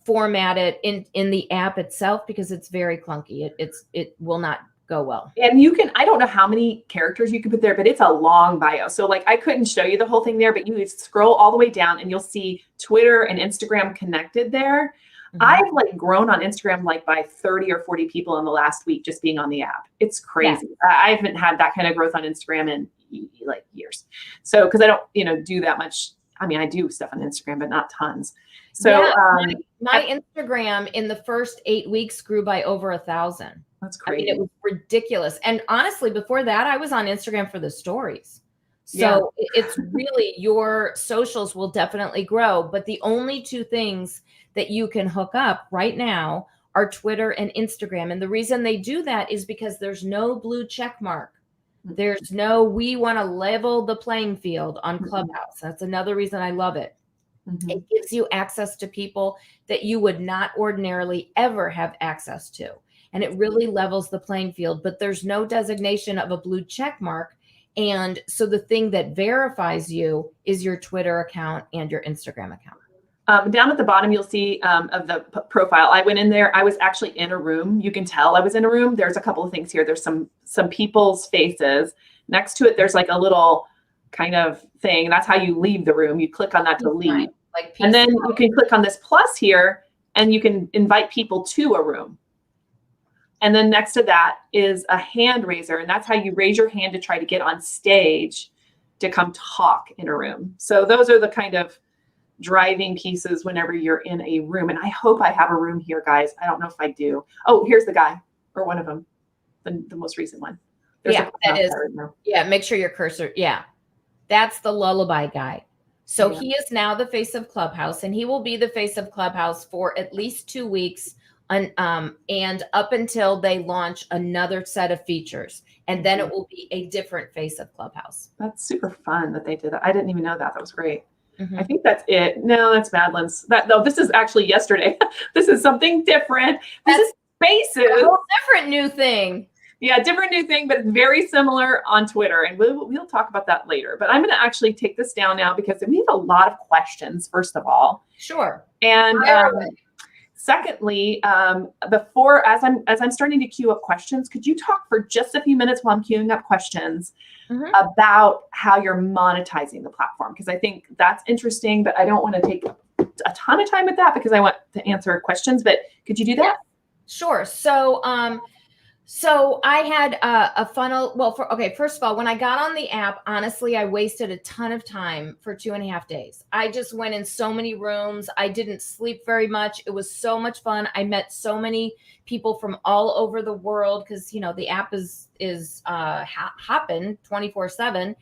format it in the app itself because it's very clunky. It will not go well. And you can, I don't know how many characters you can put there, but it's a long bio. So like I couldn't show you the whole thing there, but you scroll all the way down and you'll see Twitter and Instagram connected there. I've like grown on Instagram like by 30 or 40 people in the last week just being on the app. It's crazy. Yeah. I haven't had that kind of growth on Instagram in like years. So because I don't, do that much. I mean, I do stuff on Instagram, but not tons. So my Instagram in the first 8 weeks grew by over 1,000. That's crazy. I mean, it was ridiculous. And honestly, before that, I was on Instagram for the stories. So it's really, your socials will definitely grow. But the only 2 things that you can hook up right now are Twitter and Instagram. And the reason they do that is because there's no blue check mark. There's no, we want to level the playing field on Clubhouse. That's another reason I love it. It gives you access to people that you would not ordinarily ever have access to. And it really levels the playing field, but there's no designation of a blue check mark. And so the thing that verifies you is your Twitter account and your Instagram account. Down at the bottom, you'll see of the profile. I went in there. I was actually in a room. You can tell I was in a room. There's a couple of things here. There's some people's faces. Next to it, there's like a little kind of thing. That's how you leave the room. You click on that to leave. And then you can click on this plus here and you can invite people to a room. And then next to that is a hand raiser. And that's how you raise your hand to try to get on stage to come talk in a room. So those are the kind of driving pieces whenever you're in a room. And I hope I have a room here, guys. I don't know if I do. Oh, here's the guy or one of them, the most recent one. There's that is. Right, make sure your cursor. Yeah, that's the lullaby guy. So Yeah. he is now the face of Clubhouse, and he will be the face of Clubhouse for at least 2 weeks, and up until they launch another set of features, and then it will be a different face of Clubhouse. That's super fun that they did that. I didn't even know that. That was great. Mhm. I think that's it. No, that's Madeline's. This is actually yesterday. This is something different. This is Spaces. A whole different new thing. Yeah, different new thing, but it's very similar on Twitter, and we'll talk about that later. But I'm going to actually take this down now because we have a lot of questions, first of all. Sure. And secondly, before as I'm starting to queue up questions, could you talk for just a few minutes while I'm queuing up questions about how you're monetizing the platform? Because I think that's interesting, but I don't want to take a ton of time with that because I want to answer questions. But could you do that? Yeah, sure. So I had a funnel. Well, first of all, when I got on the app, honestly, I wasted a ton of time for 2.5 days. I just went in so many rooms. I didn't sleep very much. It was so much fun. I met so many people from all over the world because, the app is hopping 24/7.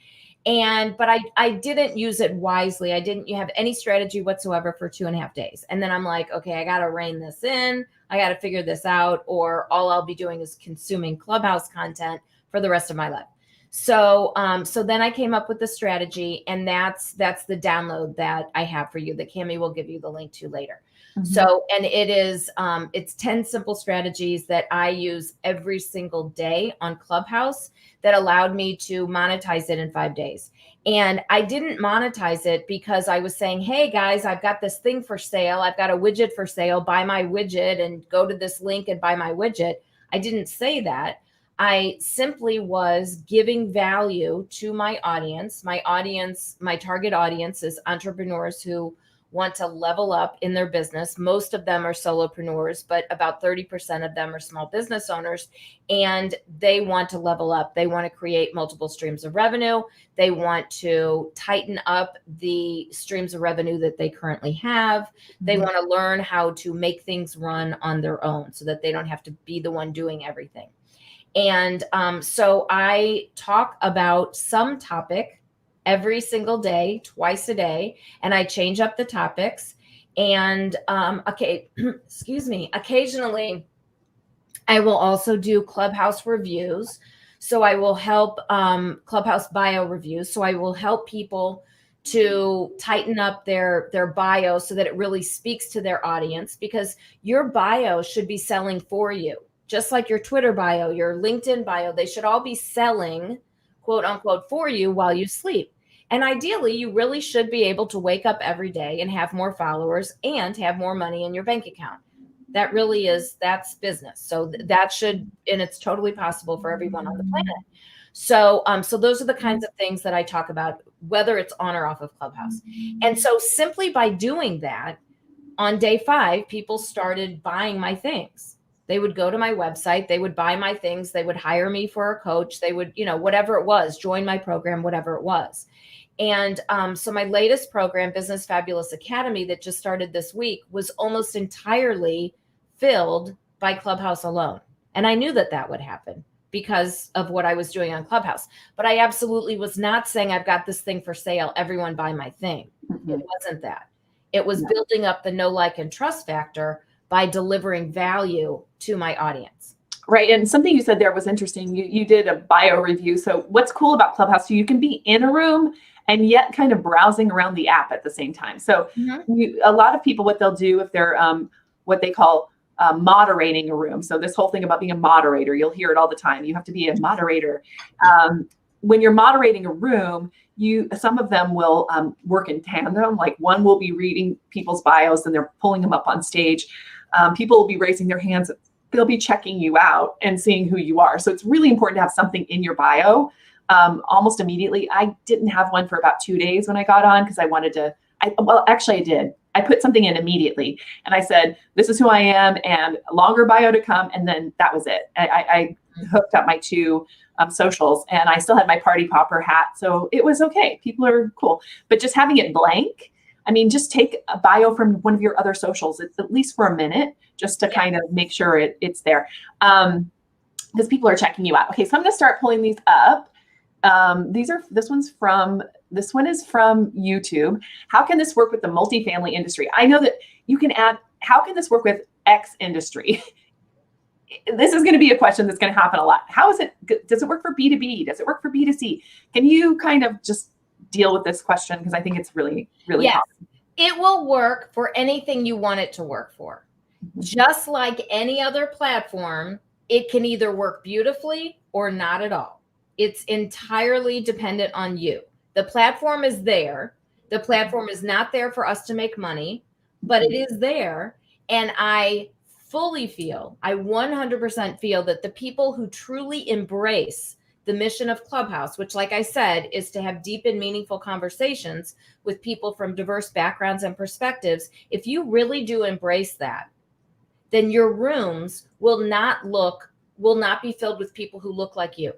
But I didn't use it wisely. I didn't have any strategy whatsoever for 2.5 days. And then I'm like, okay, I got to rein this in. I got to figure this out, or all I'll be doing is consuming Clubhouse content for the rest of my life. So then I came up with the strategy, and that's the download that I have for you that Cami will give you the link to later. So, and it is, it's 10 simple strategies that I use every single day on Clubhouse that allowed me to monetize it in 5 days. And I didn't monetize it because I was saying, hey guys, I've got this thing for sale. I've got a widget for sale, buy my widget and go to this link and buy my widget. I didn't say that. I simply was giving value to my audience. My target audience is entrepreneurs who want to level up in their business. Most of them are solopreneurs, but about 30% of them are small business owners, and they want to level up. They want to create multiple streams of revenue. They want to tighten up the streams of revenue that they currently have. They want to learn how to make things run on their own so that they don't have to be the one doing everything. And so I talk about some topic every single day, twice a day, and I change up the topics. And occasionally I will also do Clubhouse reviews. So I will help Clubhouse bio reviews. So I will help people to tighten up their bio so that it really speaks to their audience, because your bio should be selling for you. Just like your Twitter bio, your LinkedIn bio, they should all be selling, quote unquote, for you while you sleep. And ideally, you really should be able to wake up every day and have more followers and have more money in your bank account. That's business. So that should, and it's totally possible for everyone on the planet. So those are the kinds of things that I talk about, whether it's on or off of Clubhouse. And so simply by doing that, on day 5, people started buying my things. They would go to my website, they would buy my things, they would hire me for a coach, they would, whatever it was, join my program, whatever it was. And so my latest program, Business Fabulous Academy, that just started this week, was almost entirely filled by Clubhouse alone. And I knew that would happen because of what I was doing on Clubhouse. But I absolutely was not saying, I've got this thing for sale, everyone buy my thing. It wasn't that. It was building up the know, like, and trust factor by delivering value to my audience. Right. And something you said there was interesting. You did a bio review. So what's cool about Clubhouse, so you can be in a room and yet kind of browsing around the app at the same time. So a lot of people, what they'll do if they're what they call moderating a room. So this whole thing about being a moderator, you'll hear it all the time. You have to be a moderator. When you're moderating a room, some of them will work in tandem. Like one will be reading people's bios and they're pulling them up on stage. People will be raising their hands. They'll be checking you out and seeing who you are. So it's really important to have something in your bio almost immediately. I didn't have one for about 2 days when I got on because I wanted to. Actually, I did. I put something in immediately, and I said, "This is who I am," and a longer bio to come. And then that was it. I hooked up my 2 socials, and I still had my party popper hat, so it was okay. People are cool, but just having it blank. I mean, just take a bio from one of your other socials. It's at least for a minute, just to kind of make sure it's there, because people are checking you out. Okay, so I'm going to start pulling these up. This one's from This one is from YouTube. How can this work with the multifamily industry? I know that you can add, how can this work with X industry? This is going to be a question that's going to happen a lot. Does it work for B2B? Does it work for B2C? Can you kind of just deal with this question? Because I think it's really, really yes. common. It will work for anything you want it to work for. Just like any other platform, it can either work beautifully or not at all. It's entirely dependent on you. The platform is there. The platform is not there for us to make money, but it is there. And I 100% feel that the people who truly embrace the mission of Clubhouse, which, like I said, is to have deep and meaningful conversations with people from diverse backgrounds and perspectives, if you really do embrace that, then your rooms will not be filled with people who look like you.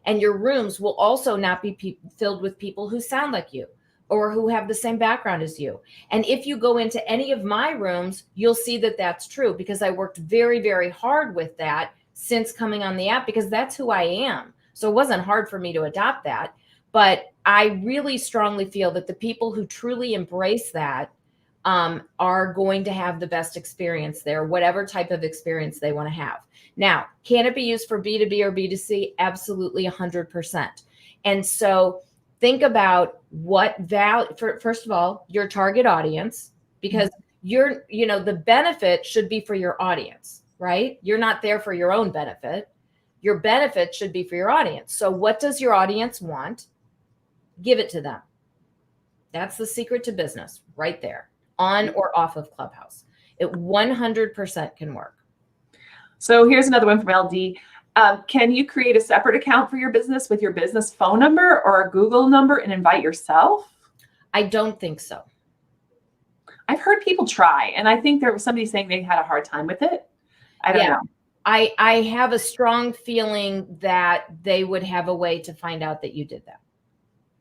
And your rooms will also not be filled with people who sound like you or who have the same background as you. And if you go into any of my rooms, you'll see that that's true, because I worked very, very hard with that since coming on the app, because that's who I am. So it wasn't hard for me to adopt that. But I really strongly feel that the people who truly embrace that are going to have the best experience there, whatever type of experience they want to have. Now, can it be used for B2B or B2C? Absolutely, 100%. And so think about what value, first of all, your target audience, because the benefit should be for your audience, right? You're not there for your own benefit. Your benefit should be for your audience. So what does your audience want? Give it to them. That's the secret to business right there, on or off of Clubhouse. It 100% can work. So here's another one from LD. Can you create a separate account for your business with your business phone number or a Google number and invite yourself? I don't think so. I've heard people try, and I think there was somebody saying they had a hard time with it. I don't know. I have a strong feeling that they would have a way to find out that you did that.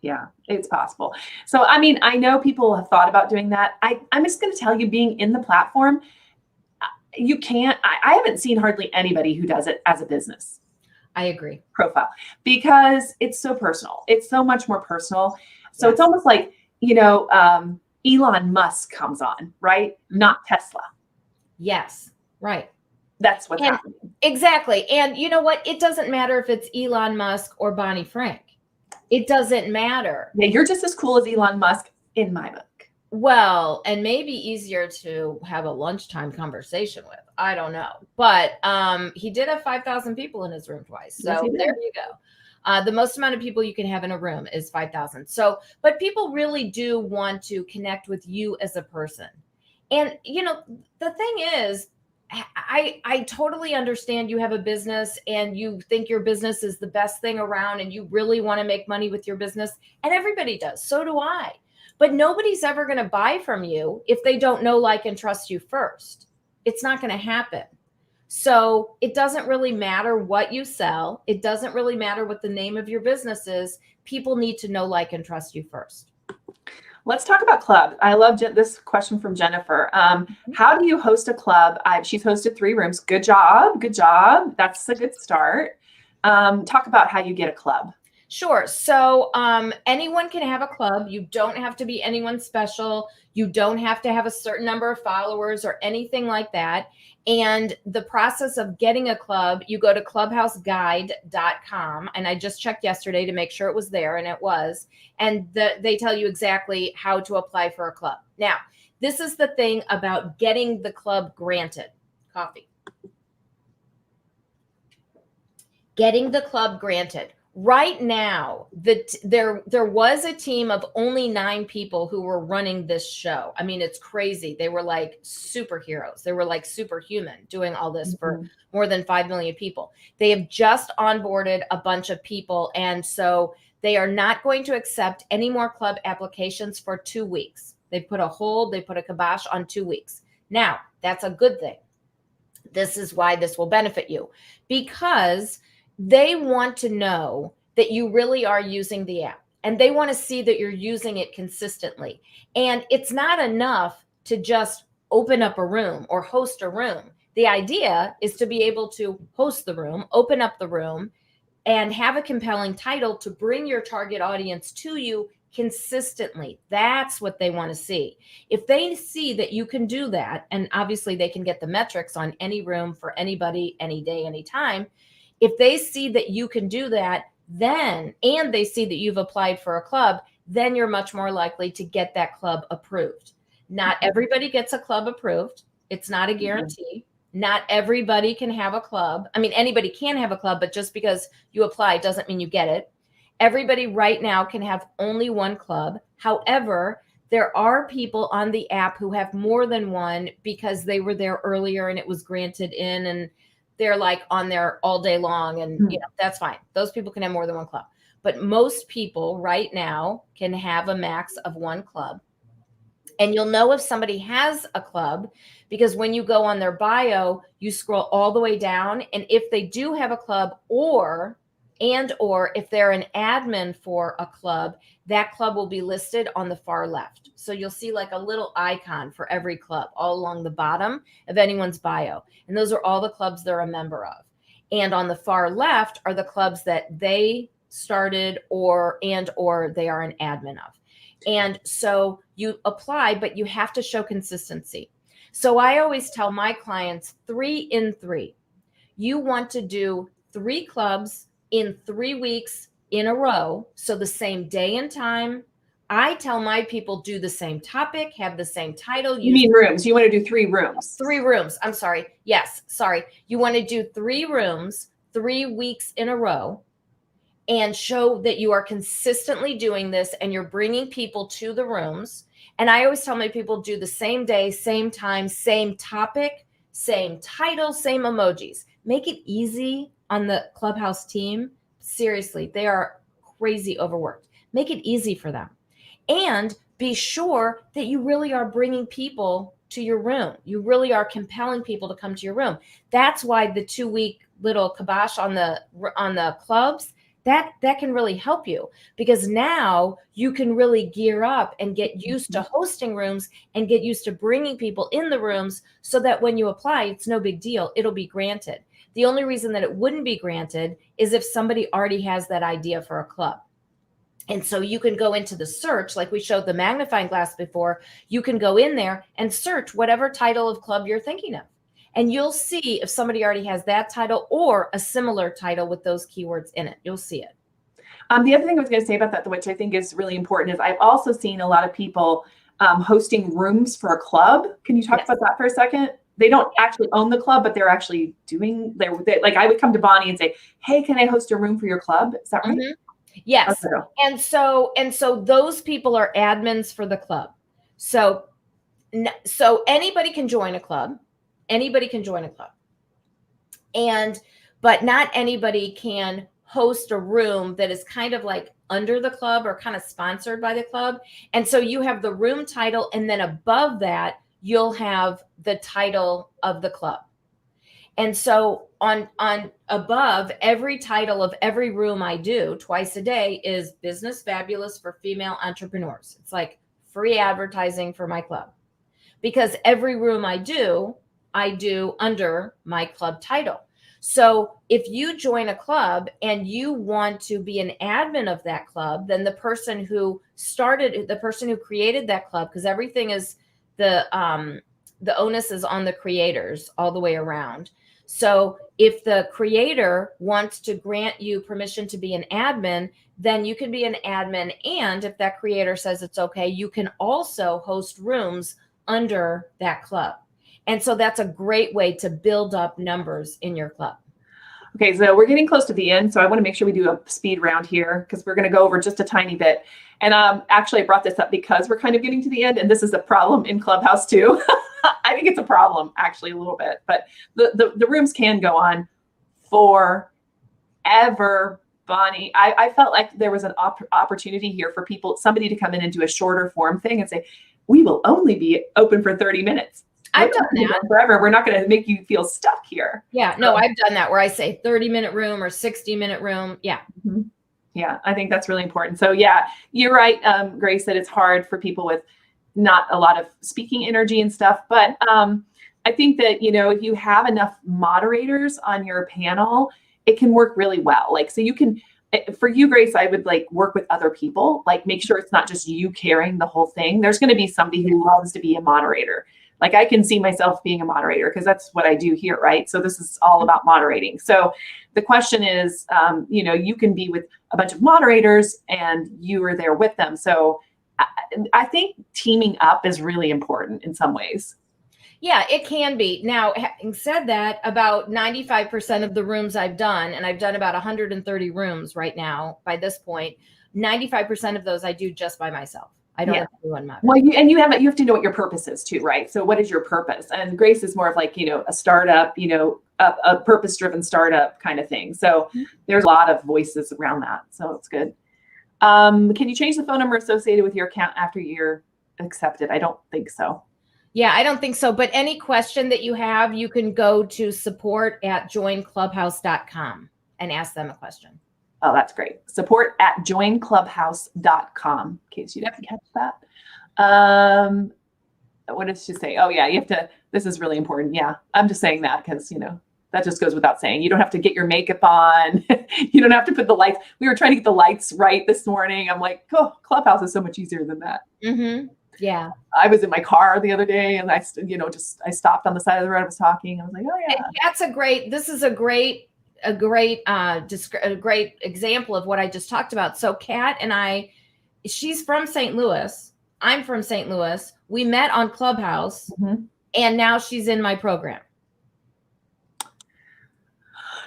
Yeah, it's possible. So, I mean, I know people have thought about doing that. I'm just going to tell you, being in the platform, you can't, I haven't seen hardly anybody who does it as a business. I agree. Profile, because it's so personal. It's so much more personal. So Yes. It's almost like, Elon Musk comes on, right? Not Tesla. Yes, right. That's what's happening. Exactly. And you know what? It doesn't matter if it's Elon Musk or Bonnie Frank. It doesn't matter. Yeah, you're just as cool as Elon Musk in my book. Well, and maybe easier to have a lunchtime conversation with. I don't know. But he did have 5,000 people in his room twice. So Yes, there you go. The most amount of people you can have in a room is 5,000. So, but people really do want to connect with you as a person. And, the thing is, I totally understand you have a business and you think your business is the best thing around and you really want to make money with your business. And everybody does. So do I. But nobody's ever going to buy from you if they don't know, like, and trust you first. It's not going to happen. So it doesn't really matter what you sell. It doesn't really matter what the name of your business is. People need to know, like, and trust you first. Let's talk about clubs. I love this question from Jennifer. How do you host a club? She's hosted 3 rooms. Good job. Good job. That's a good start. Talk about how you get a club. Sure. So anyone can have a club. You don't have to be anyone special. You don't have to have a certain number of followers or anything like that. And the process of getting a club, you go to clubhouseguide.com. And I just checked yesterday to make sure it was there, and it was. And they tell you exactly how to apply for a club. Now, this is the thing about getting the club granted. Coffee. Getting the club granted. Right now, there was a team of only 9 people who were running this show. I mean, it's crazy. They were like superheroes. They were like superhuman doing all this for more than 5 million people. They have just onboarded a bunch of people. And so they are not going to accept any more club applications for 2 weeks. They put a kibosh on 2 weeks. Now, that's a good thing. This is why this will benefit you, because they want to know that you really are using the app, and they want to see that you're using it consistently. And it's not enough to just open up a room or host a room. The idea is to be able to host the room, open up the room, and have a compelling title to bring your target audience to you consistently. That's what they want to see. If they see that you can do that, and obviously they can get the metrics on any room for anybody, any day, anytime. If they see that you can do that, then, and they see that you've applied for a club, then you're much more likely to get that club approved. Not everybody gets a club approved. It's not a guarantee. Not everybody can have a club. I mean, anybody can have a club, but just because you apply doesn't mean you get it. Everybody right now can have only one club. However, there are people on the app who have more than one because they were there earlier and it was granted in, and they're like on there all day long, and that's fine. Those people can have more than one club. But most people right now can have a max of one club. And you'll know if somebody has a club because when you go on their bio, you scroll all the way down. And if they do have a club, or if they're an admin for a club, that club will be listed on the far left. So you'll see like a little icon for every club all along the bottom of anyone's bio. And those are all the clubs they're a member of. And on the far left are the clubs that they started or they are an admin of. And so you apply, but you have to show consistency. So I always tell my clients 3 in 3. You want to do 3 clubs in 3 weeks in a row. So the same day and time. I tell my people do the same topic, have the same title. You mean rooms? You want to do 3 rooms? 3 rooms. I'm sorry. Yes. Sorry. You want to do 3 rooms, 3 weeks in a row, and show that you are consistently doing this and you're bringing people to the rooms. And I always tell my people do the same day, same time, same topic, same title, same emojis. Make it easy on the Clubhouse team. Seriously, they are crazy overworked. Make it easy for them. And be sure that you really are bringing people to your room. You really are compelling people to come to your room. That's why the 2-week little kibosh on the clubs, that can really help you, because now you can really gear up and get used to hosting rooms and get used to bringing people in the rooms so that when you apply, it's no big deal. It'll be granted. The only reason that it wouldn't be granted is if somebody already has that idea for a club. And so you can go into the search, like we showed the magnifying glass before, you can go in there and search whatever title of club you're thinking of. And you'll see if somebody already has that title or a similar title with those keywords in it. You'll see it. The other thing I was going to say about that, which I think is really important, is I've also seen a lot of people hosting rooms for a club. Can you talk about that for a second? They don't actually own the club, but they're actually doing, like I would come to Bonnie and say, hey, can I host a room for your club? Is that right? Mm-hmm. Yes. Okay. And so those people are admins for the club. So anybody can join a club. Anybody can join a club. But not anybody can host a room that is kind of like under the club or kind of sponsored by the club. And so you have the room title, and then above that, you'll have the title of the club. And so on above every title of every room I do twice a day is Business Fabulous for Female Entrepreneurs. It's like free advertising for my club, because every room I do under my club title. So if you join a club and you want to be an admin of that club, then the person who created that club, because everything is the onus is on the creators all the way around. So if the creator wants to grant you permission to be an admin, then you can be an admin. And if that creator says it's okay, you can also host rooms under that club. And so that's a great way to build up numbers in your club. Okay, so we're getting close to the end, so I want to make sure we do a speed round here because we're going to go over just a tiny bit. And actually, I brought this up because we're kind of getting to the end, and this is a problem in Clubhouse too. I think it's a problem, actually, a little bit. But the rooms can go on forever, Bonnie. I felt like there was an opportunity here for somebody to come in and do a shorter form thing and say, we will only be open for 30 minutes. I've done that forever. We're not going to make you feel stuck here. Yeah, no, I've done that where I say 30-minute room or 60-minute room. Yeah. Mm-hmm. Yeah, I think that's really important. So yeah, you're right, Grace, that it's hard for people with not a lot of speaking energy and stuff. But I think that, if you have enough moderators on your panel, it can work really well. Like, so you can for you, Grace, I would like work with other people, like make sure it's not just you carrying the whole thing. There's going to be somebody who loves to be a moderator. Like I can see myself being a moderator because that's what I do here, right? So this is all about moderating. So the question is, you can be with a bunch of moderators and you are there with them. So I think teaming up is really important in some ways. Yeah, it can be. Now, having said that, about 95% of the rooms I've done, and I've done about 130 rooms right now by this point, 95% of those I do just by myself. I don't have anyone moderate. Well, you have to know what your purpose is too, right? So what is your purpose? And Grace is more of like, a startup, a purpose-driven startup kind of thing. So there's a lot of voices around that. So it's good. Can you change the phone number associated with your account after you're accepted? I don't think so. Yeah, I don't think so. But any question that you have, you can go to support@joinclubhouse.com and ask them a question. Oh, that's great. Support@joinclubhouse.com, in case you didn't catch that. What did she say? Oh, yeah, this is really important. Yeah, I'm just saying that because, that just goes without saying. You don't have to get your makeup on. You don't have to put the lights. We were trying to get the lights right this morning. I'm like, oh, Clubhouse is so much easier than that. Mm-hmm. Yeah. I was in my car the other day and I stopped on the side of the road. I was talking. I was like, oh yeah. This is a great example of what I just talked about. So Kat and she's from St. Louis. I'm from St. Louis. We met on Clubhouse and now she's in my program.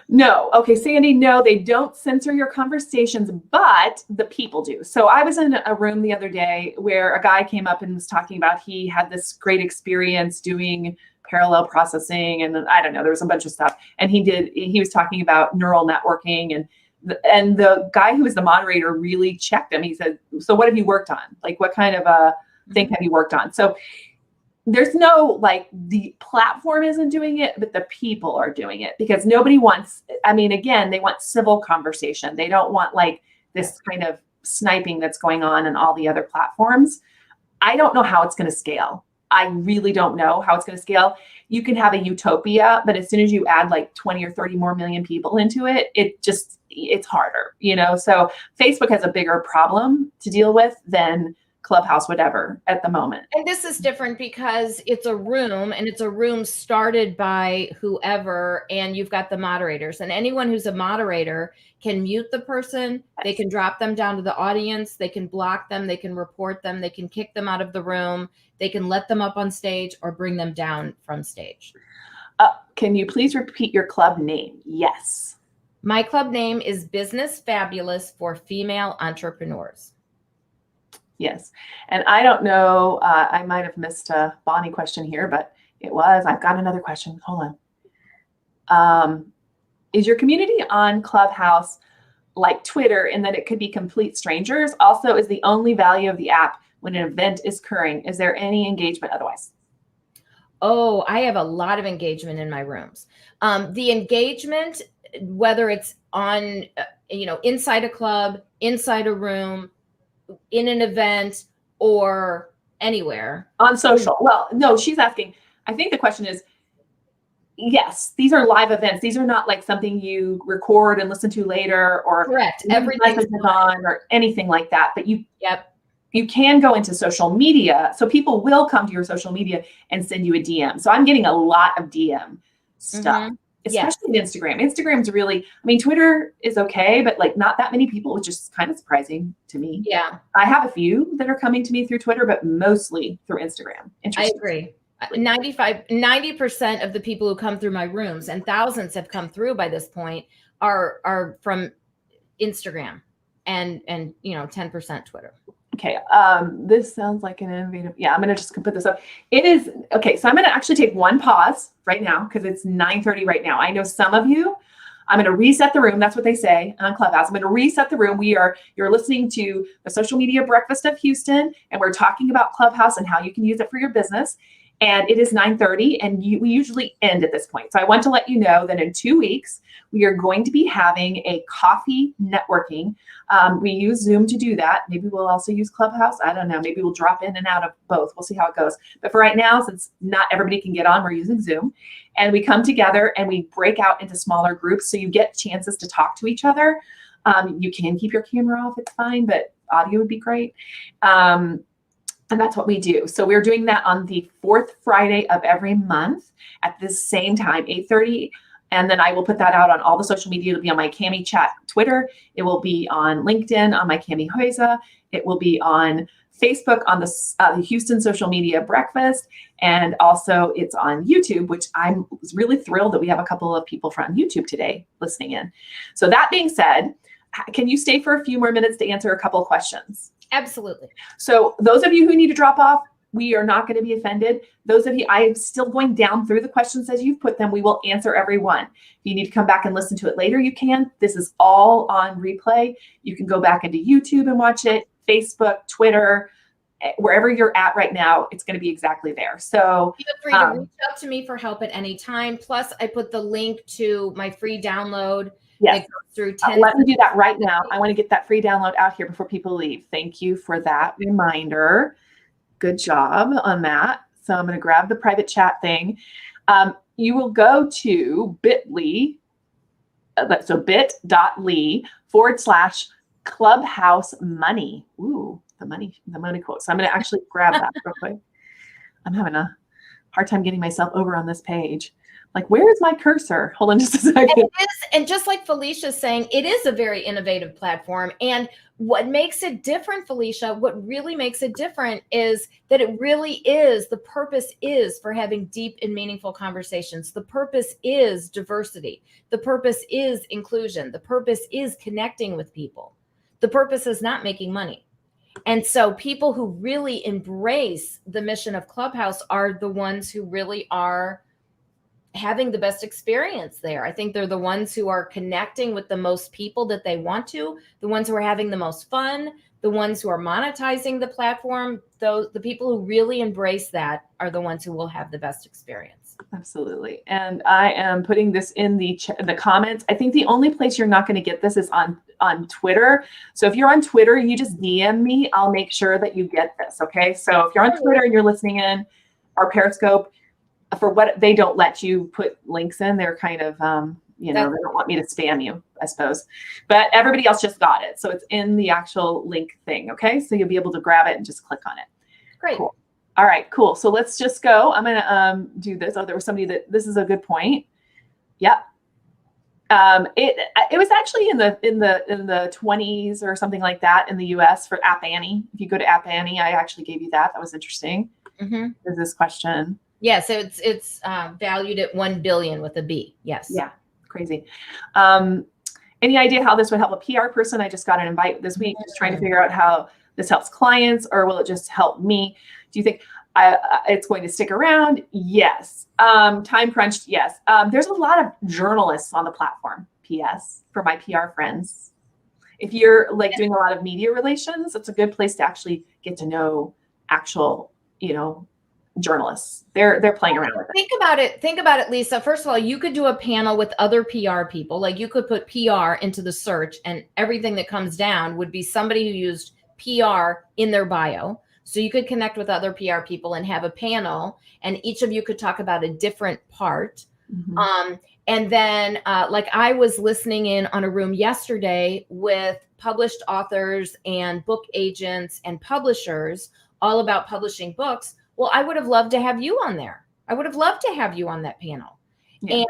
No. Okay, Sandy, no, they don't censor your conversations, but the people do. So I was in a room the other day where a guy came up and was talking about he had this great experience doing parallel processing and I don't know, there was a bunch of stuff. And he was talking about neural networking and the guy who was the moderator really checked him. He said, so what have you worked on? Like what kind of a thing have you worked on? So there's no, like, the platform isn't doing it, but the people are doing it because nobody wants, again, they want civil conversation. They don't want like this kind of sniping that's going on in all the other platforms. I don't know how it's going to scale. I really don't know how it's going to scale. You can have a utopia, but as soon as you add like 20 or 30 more million people into it, it's harder, So Facebook has a bigger problem to deal with than Clubhouse, whatever, at the moment. And this is different because it's a room and it's a room started by whoever, and you've got the moderators, and anyone who's a moderator can mute the person. They can drop them down to the audience. They can block them. They can report them. They can kick them out of the room. They can let them up on stage or bring them down from stage. Can you please repeat your club name? Yes. My club name is Business Fabulous for Female Entrepreneurs. Yes. And I don't know, I might have missed a Bonnie question here, but I've got another question. Hold on. Is your community on Clubhouse like Twitter in that it could be complete strangers? Also, is the only value of the app when an event is occurring? Is there any engagement otherwise? Oh, I have a lot of engagement in my rooms. The engagement, whether it's on, inside a club, inside a room, in an event, or anywhere. On social. Well, no, she's asking, I think the question is, yes, these are live events. These are not like something you record and listen to later or correct. Everything is on or anything like that. But you can go into social media. So people will come to your social media and send you a DM. So I'm getting a lot of DM stuff. Especially in Instagram. Instagram's really, Twitter is okay, but like not that many people, which is kind of surprising to me. Yeah. I have a few that are coming to me through Twitter, but mostly through Instagram. I agree. 90% of the people who come through my rooms, and thousands have come through by this point, are from Instagram and 10% Twitter. Okay. This sounds like an innovative. Yeah, I'm going to just put this up. It is. Okay. So I'm going to actually take one pause right now because it's 9:30 right now. I know some of you, I'm going to reset the room. That's what they say on Clubhouse. I'm going to reset the room. You're listening to the Social Media Breakfast of Houston, and we're talking about Clubhouse and how you can use it for your business. And it is 9:30, and we usually end at this point. So I want to let you know that in 2 weeks, we are going to be having a coffee networking. We use Zoom to do that. Maybe we'll also use Clubhouse. I don't know. Maybe we'll drop in and out of both. We'll see how it goes. But for right now, since not everybody can get on, we're using Zoom. And we come together and we break out into smaller groups. So you get chances to talk to each other. You can keep your camera off, it's fine, but audio would be great. And that's what we do. So we're doing that on the fourth Friday of every month at the same time, 8:30. And then I will put that out on all the social media. It'll be on my Cami Chat Twitter. It will be on LinkedIn, on my Cami Hoyza. It will be on Facebook, on the Houston Social Media Breakfast. And also it's on YouTube, which I'm really thrilled that we have a couple of people from YouTube today listening in. So that being said, can you stay for a few more minutes to answer a couple of questions? Absolutely. So those of you who need to drop off, we are not going to be offended. Those of you, I am still going down through the questions as you've put them. We will answer every one. If you need to come back and listen to it later, you can. This is all on replay. You can go back into YouTube and watch it, Facebook, Twitter, wherever you're at right now, it's going to be exactly there. So feel free to reach out to me for help at any time. Plus, I put the link to my free download. Yes. It goes through 10 let me do that right now. I want to get that free download out here before people leave. Thank you for that reminder. Good job on that. So I'm going to grab the private chat thing. You will go to bit.ly, so bit.ly/Clubhouse money. Ooh, the money quote. So I'm going to actually grab that real quick. I'm having a hard time getting myself over on this page. Like, where is my cursor? Hold on just a second. And just like Felicia's saying, it is a very innovative platform. And what makes it different, Felicia, what really makes it different is that it really is, the purpose is for having deep and meaningful conversations. The purpose is diversity. The purpose is inclusion. The purpose is connecting with people. The purpose is not making money. And so people who really embrace the mission of Clubhouse are the ones who really are having the best experience there. I think they're the ones who are connecting with the most people that they want to, the ones who are having the most fun, the ones who are monetizing the platform. The people who really embrace that are the ones who will have the best experience. Absolutely. And I am putting this in the comments. I think the only place you're not going to get this is on Twitter. So if you're on Twitter, you just DM me. I'll make sure that you get this. Okay. So if you're on Twitter and you're listening in, or Periscope, for what they don't let you put links in, they're kind of, they don't want me to spam you, I suppose. But everybody else just got it. So it's in the actual link thing. Okay. So you'll be able to grab it and just click on it. Great. Cool. All right, cool. So let's just go. I'm going to do this. Oh, there was somebody this is a good point. Yep. It was actually in the 20s or something like that in the US for App Annie. If you go to App Annie, I actually gave you that. That was interesting. Mm-hmm. There's this question. Yeah, so it's valued at 1 billion with a B. Yes. Yeah, crazy. Any idea how this would help a PR person? I just got an invite this week, just trying to figure out how this helps clients, or will it just help me? Do you think it's going to stick around? Yes. Time crunched? Yes. There's a lot of journalists on the platform. PS for my PR friends. If you're doing a lot of media relations, it's a good place to actually get to know actual, journalists. They're playing around with it. Think about it, Lisa. First of all, you could do a panel with other PR people. Like, you could put PR into the search and everything that comes down would be somebody who used PR in their bio. So you could connect with other PR people and have a panel, and each of you could talk about a different part. Mm-hmm. And then I was listening in on a room yesterday with published authors and book agents and publishers all about publishing books. Well, I would have loved to have you on there. I would have loved to have you on that panel. Yeah.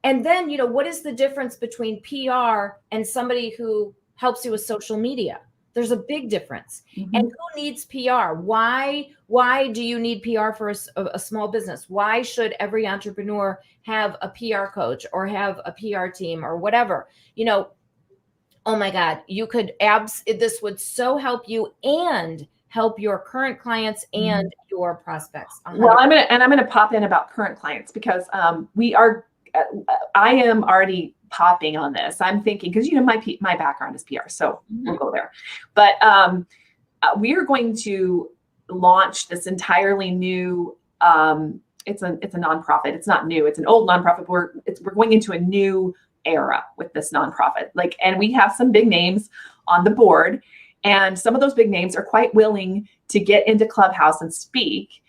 And then, what is the difference between PR and somebody who helps you with social media? There's a big difference. Mm-hmm. And who needs PR? Why do you need PR for a small business? Why should every entrepreneur have a PR coach or have a PR team or whatever? Oh my God, you could this would so help you and help your current clients and your prospects. 100%. Well, I'm gonna pop in about current clients because I am already popping on this. I'm thinking, because my background is PR, so we'll go there. But we are going to launch this entirely new. It's a nonprofit. It's not new. It's an old nonprofit. We're going into a new era with this nonprofit. And we have some big names on the board, and some of those big names are quite willing to get into Clubhouse and speak.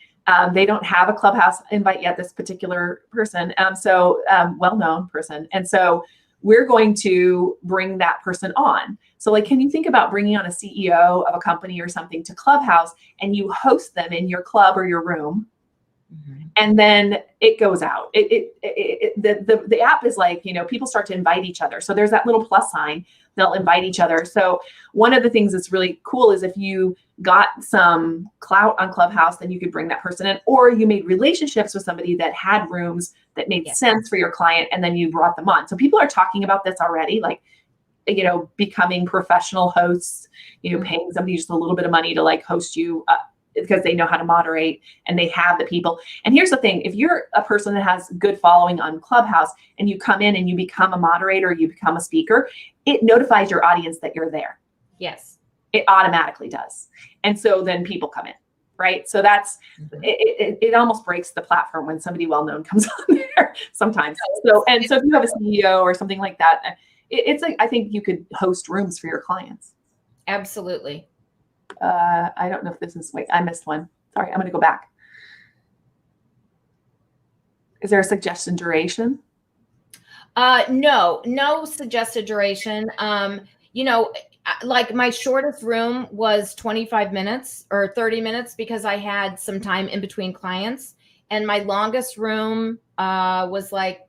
They don't have a Clubhouse invite yet, this particular person. Well-known person. And so we're going to bring that person on. So like, can you think about bringing on a CEO of a company or something to Clubhouse, and you host them in your club or your room? And then it goes out. The app is like, people start to invite each other. So there's that little plus sign. They'll invite each other. So one of the things that's really cool is if you got some clout on Clubhouse, then you could bring that person in, or you made relationships with somebody that had rooms that made sense for your client, and then you brought them on. So people are talking about this already, like, becoming professional hosts, paying somebody just a little bit of money to like host you because they know how to moderate and they have the people. And here's the thing, if you're a person that has good following on Clubhouse and you come in and you become a moderator, you become a speaker, it notifies your audience that you're there. Yes. It automatically does. And so then people come in, right? So that's, it almost breaks the platform when somebody well-known comes on there sometimes. So if you have a CEO or something like that, it's like, I think you could host rooms for your clients. Absolutely. I don't know if this is, wait, I missed one. Sorry, I'm going to go back. Is there a suggested duration? No suggested duration. Like my shortest room was 25 minutes or 30 minutes because I had some time in between clients. And my longest room was like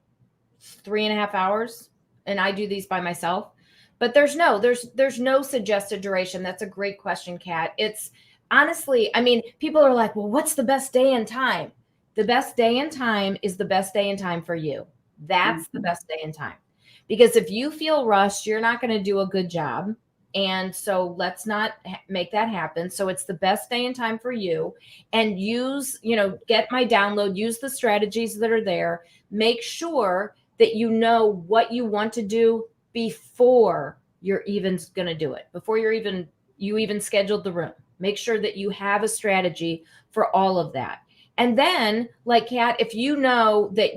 3.5 hours. And I do these by myself. But there's no suggested duration. That's a great question, Kat. It's honestly, people are like, well, what's the best day and time? The best day and time is the best day and time for you. That's the best day and time. Because if you feel rushed, you're not going to do a good job. And so let's not make that happen. So it's the best day and time for you. And get my download, use the strategies that are there. Make sure that you know what you want to do before you're even going to do it, before you even scheduled the room. Make sure that you have a strategy for all of that. And then, like Kat, if you know that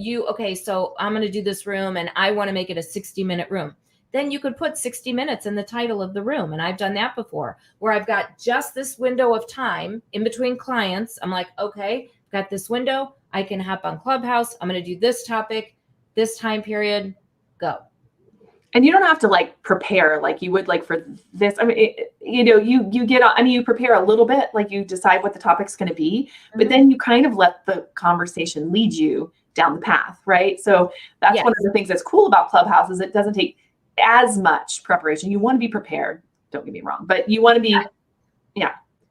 so I'm going to do this room and I want to make it a 60-minute room, then you could put 60 minutes in the title of the room. And I've done that before, where I've got just this window of time in between clients. I'm like, okay, got this window. I can hop on Clubhouse. I'm going to do this topic, this time period, go. And you don't have to like prepare like you would like for this. You get on, you prepare a little bit, like you decide what the topic's going to be, but then you kind of let the conversation lead you down the path, right? So that's one of the things that's cool about Clubhouse is it doesn't take as much preparation. You want to be prepared, don't get me wrong, but you want to be,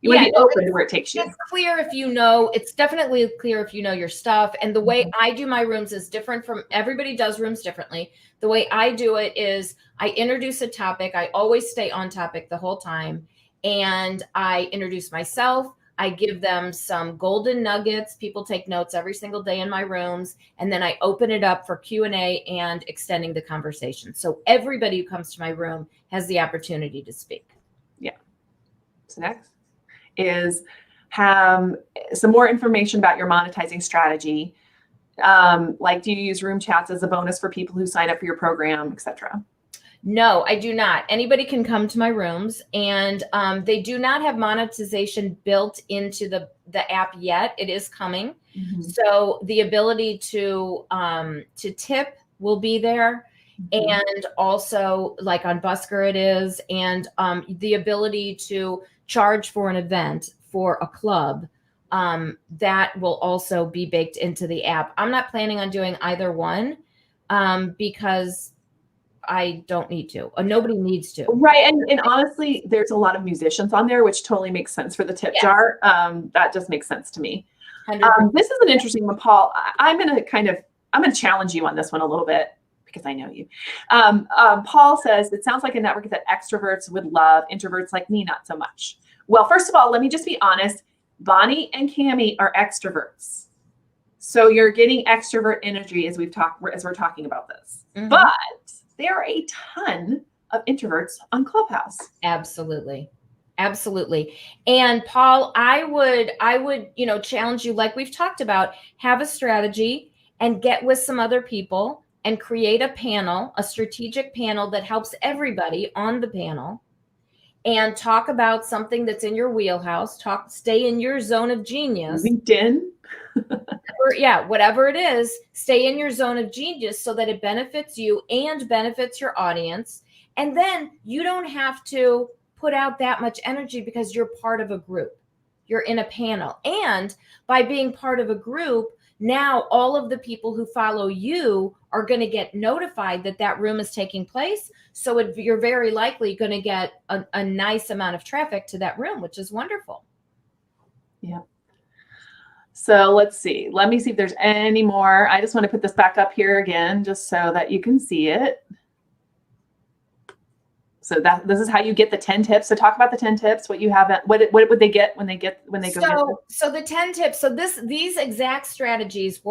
you want to be open to where it takes you. It's clear if you know, it's definitely clear if you know your stuff. And the way I do my rooms is different from everybody does rooms differently. The way I do it is I introduce a topic. I always stay on topic the whole time. And I introduce myself. I give them some golden nuggets. People take notes every single day in my rooms. And then I open it up for Q&A and extending the conversation. So everybody who comes to my room has the opportunity to speak. Yeah. So next is have some more information about your monetizing strategy. Like, do you use room chats as a bonus for people who sign up for your program, etc.? No, I do not. Anybody can come to my rooms, and they do not have monetization built into the app yet. It is coming. So the ability to tip will be there. And also like on Busker it is, and the ability to charge for an event for a club, that will also be baked into the app. I'm not planning on doing either one because I don't need to. Nobody needs to. Right. And honestly, there's a lot of musicians on there, which totally makes sense for the tip jar. That just makes sense to me. This is an interesting one, Paul. I'm going to challenge you on this one a little bit because I know you. Paul says, it sounds like a network that extroverts would love, introverts like me, not so much. Well, first of all, let me just be honest. Bonnie and Cammie are extroverts. So you're getting extrovert energy as we're talking about this. But there are a ton of introverts on Clubhouse. Absolutely. And Paul, I would, challenge you, like we've talked about, have a strategy and get with some other people and create a panel, a strategic panel that helps everybody on the panel. and talk about something that's in your wheelhouse. Stay in your zone of genius. LinkedIn. Whatever it is, stay in your zone of genius so that it benefits you and benefits your audience. And then you don't have to put out that much energy because you're part of a group. You're in a panel. And by being part of a group, now all of the people who follow you are going to get notified that that room is taking place. So you're very likely going to get a nice amount of traffic to that room, which is wonderful. Yeah. So let's see. Let me see if there's any more. I just want to put this back up here again, just so that you can see it. So this is how you get the 10 tips. So talk about the 10 tips. What you haven't. What would they get when they go? So the 10 tips. So these exact strategies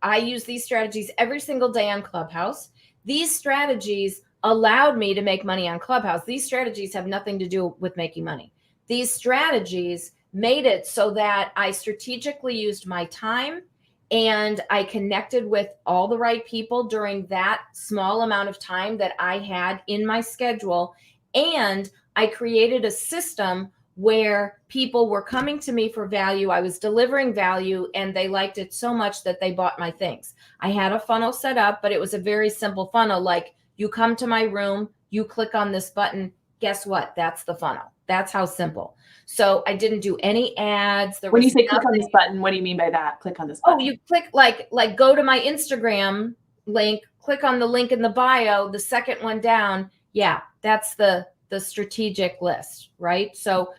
I use these strategies every single day on Clubhouse. These strategies allowed me to make money on Clubhouse. These strategies have nothing to do with making money. These strategies made it so that I strategically used my time and I connected with all the right people during that small amount of time that I had in my schedule. And I created a system where people were coming to me for value. I was delivering value and they liked it so much that they bought my things. I had a funnel set up, but it was a very simple funnel. Like, you come to my room, you click on this button. Guess what? That's the funnel. That's how simple. So I didn't do any ads. When you say click on this button, what do you mean by that? Click on this button. Oh, you click like go to my Instagram link, click on the link in the bio, the second one down. Yeah, that's the strategic list, right? So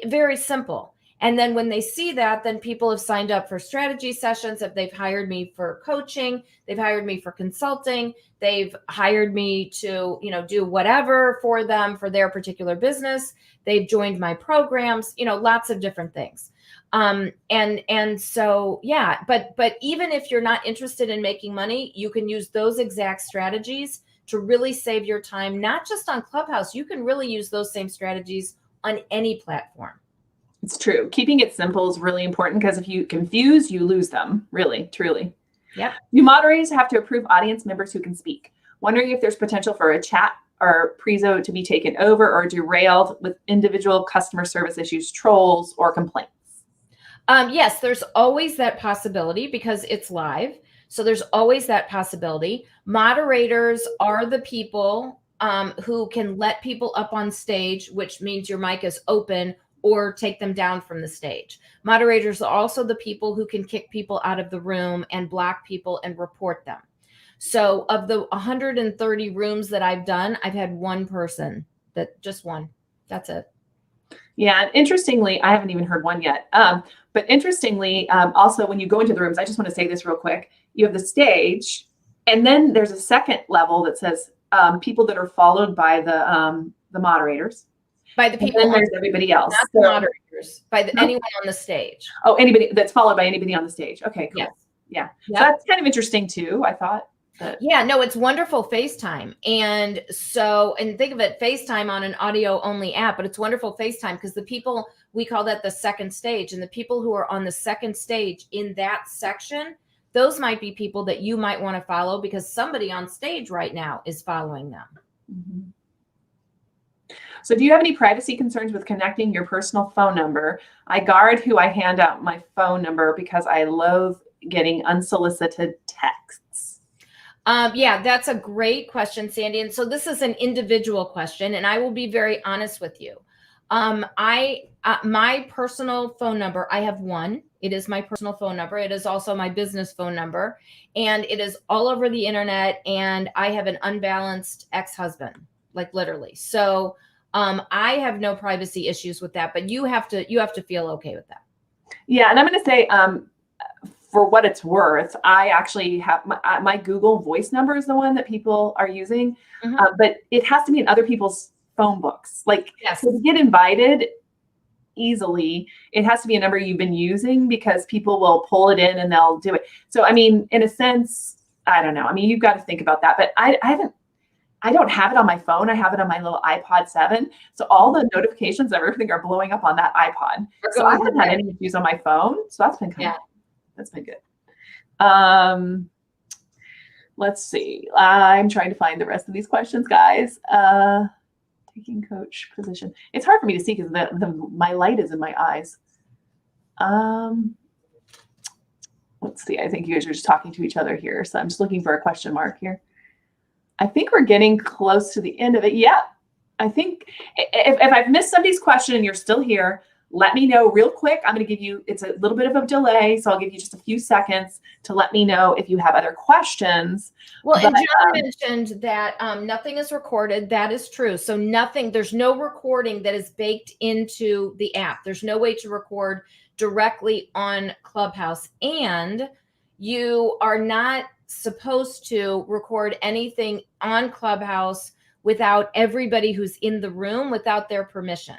very simple. And then when they see that, then people have signed up for strategy sessions. If they've hired me for coaching, they've hired me for consulting, they've hired me to, do whatever for them for their particular business. They've joined my programs, lots of different things. And so, yeah, but even if you're not interested in making money, you can use those exact strategies to really save your time, not just on Clubhouse. You can really use those same strategies on any platform. It's true. Keeping it simple is really important, because if you confuse, you lose them. Really, truly. Yep. You moderators have to approve audience members who can speak. Wondering if there's potential for a chat or prezo to be taken over or derailed with individual customer service issues, trolls, or complaints. Yes, there's always that possibility because it's live. So there's always that possibility. Moderators are the people who can let people up on stage, which means your mic is open, or take them down from the stage. Moderators are also the people who can kick people out of the room and block people and report them. So of the 130 rooms that I've done, I've had one person, just one. That's it. Yeah, and interestingly, I haven't even heard one yet. But interestingly, also when you go into the rooms, I just want to say this real quick. You have the stage, and then there's a second level that says people that are followed by the moderators. By the people. And then there's everybody else. Not the moderators. By anyone on the stage. Oh, anybody that's followed by anybody on the stage. Okay, cool. Yes. Yeah. Yep. So that's kind of interesting too, I thought. Yeah, no, it's wonderful FaceTime. And think of it, FaceTime on an audio only app, but it's wonderful FaceTime because the people, we call that the second stage, and the people who are on the second stage in that section, those might be people that you might want to follow because somebody on stage right now is following them. Mm-hmm. So do you have any privacy concerns with connecting your personal phone number? I guard who I hand out my phone number because I loathe getting unsolicited texts. Yeah, that's a great question, Sandy. And so this is an individual question, and I will be very honest with you. My personal phone number, I have one. It is my personal phone number. It is also my business phone number, and it is all over the internet. And I have an unbalanced ex-husband, like literally. So I have no privacy issues with that, but you have to feel okay with that. Yeah, and I'm going to say, for what it's worth, I actually have my Google Voice number is the one that people are using, but it has to be in other people's phone books. Like, yes. So to get invited easily, it has to be a number you've been using because people will pull it in and they'll do it. So, I mean, in a sense, I don't know. I mean, you've got to think about that, but I don't have it on my phone. I have it on my little iPod 7. So all the notifications of everything are blowing up on that iPod. So I haven't had any issues on my phone. So that's been that's been good. Let's see. I'm trying to find the rest of these questions, guys. Taking coach position. It's hard for me to see because my light is in my eyes. Let's see. I think you guys are just talking to each other here. So I'm just looking for a question mark here. I think we're getting close to the end of it. Yeah. I think if I've missed somebody's question and you're still here, let me know real quick. I'm going to give you, it's a little bit of a delay, so I'll give you just a few seconds to let me know if you have other questions. Well, and John mentioned that nothing is recorded. That is true. So there's no recording that is baked into the app. There's no way to record directly on Clubhouse. And you are not supposed to record anything on Clubhouse without everybody who's in the room, without their permission.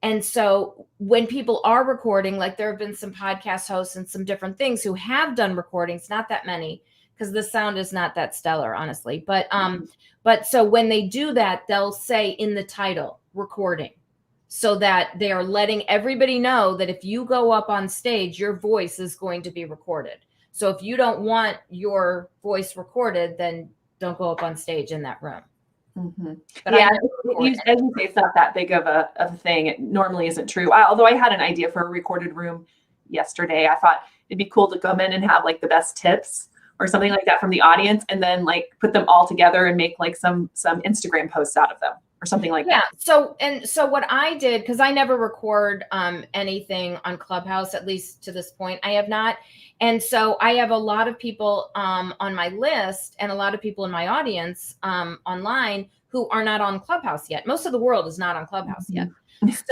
And so when people are recording, like there have been some podcast hosts and some different things who have done recordings, not that many, because the sound is not that stellar, honestly. But so when they do that, they'll say in the title, recording, so that they are letting everybody know that if you go up on stage, your voice is going to be recorded. So if you don't want your voice recorded, then don't go up on stage in that room. Mm-hmm. But yeah, as you say, it's not that big of a thing. It normally isn't true. Although I had an idea for a recorded room yesterday. I thought it'd be cool to come in and have like the best tips or something like that from the audience, and then like put them all together and make like some Instagram posts out of them or something like that. Yeah. So what I did, because I never record anything on Clubhouse, at least to this point, I have not. And so I have a lot of people on my list and a lot of people in my audience online who are not on Clubhouse yet. Most of the world is not on Clubhouse yet.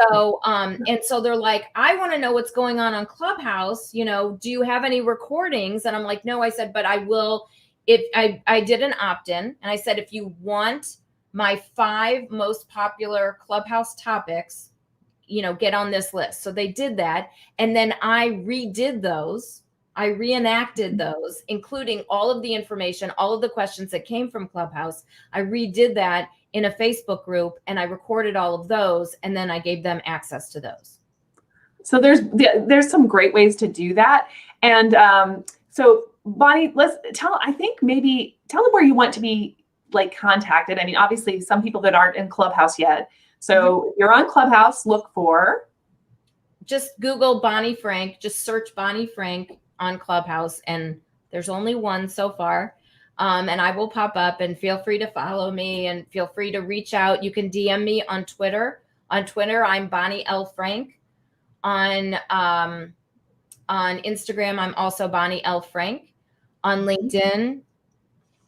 So, and so they're like, I want to know what's going on Clubhouse. You know, do you have any recordings? And I'm like, no, I said, but I will. If I did an opt-in, and I said, if you want my 5 most popular Clubhouse topics, you know, get on this list. So they did that. And then I redid those. I reenacted those, including all of the information, all of the questions that came from Clubhouse. I redid that in a Facebook group, and I recorded all of those, and then I gave them access to those. So there's some great ways to do that. And so Bonnie, tell them where you want to be like contacted. I mean, obviously some people that aren't in Clubhouse yet. So if you're on Clubhouse, look for. Just Google Bonnie Frank, just search Bonnie Frank on Clubhouse, and there's only one so far. And I will pop up, and feel free to follow me and feel free to reach out. You can DM me on Twitter. On Twitter, I'm Bonnie L. Frank. On Instagram, I'm also Bonnie L. Frank. On LinkedIn,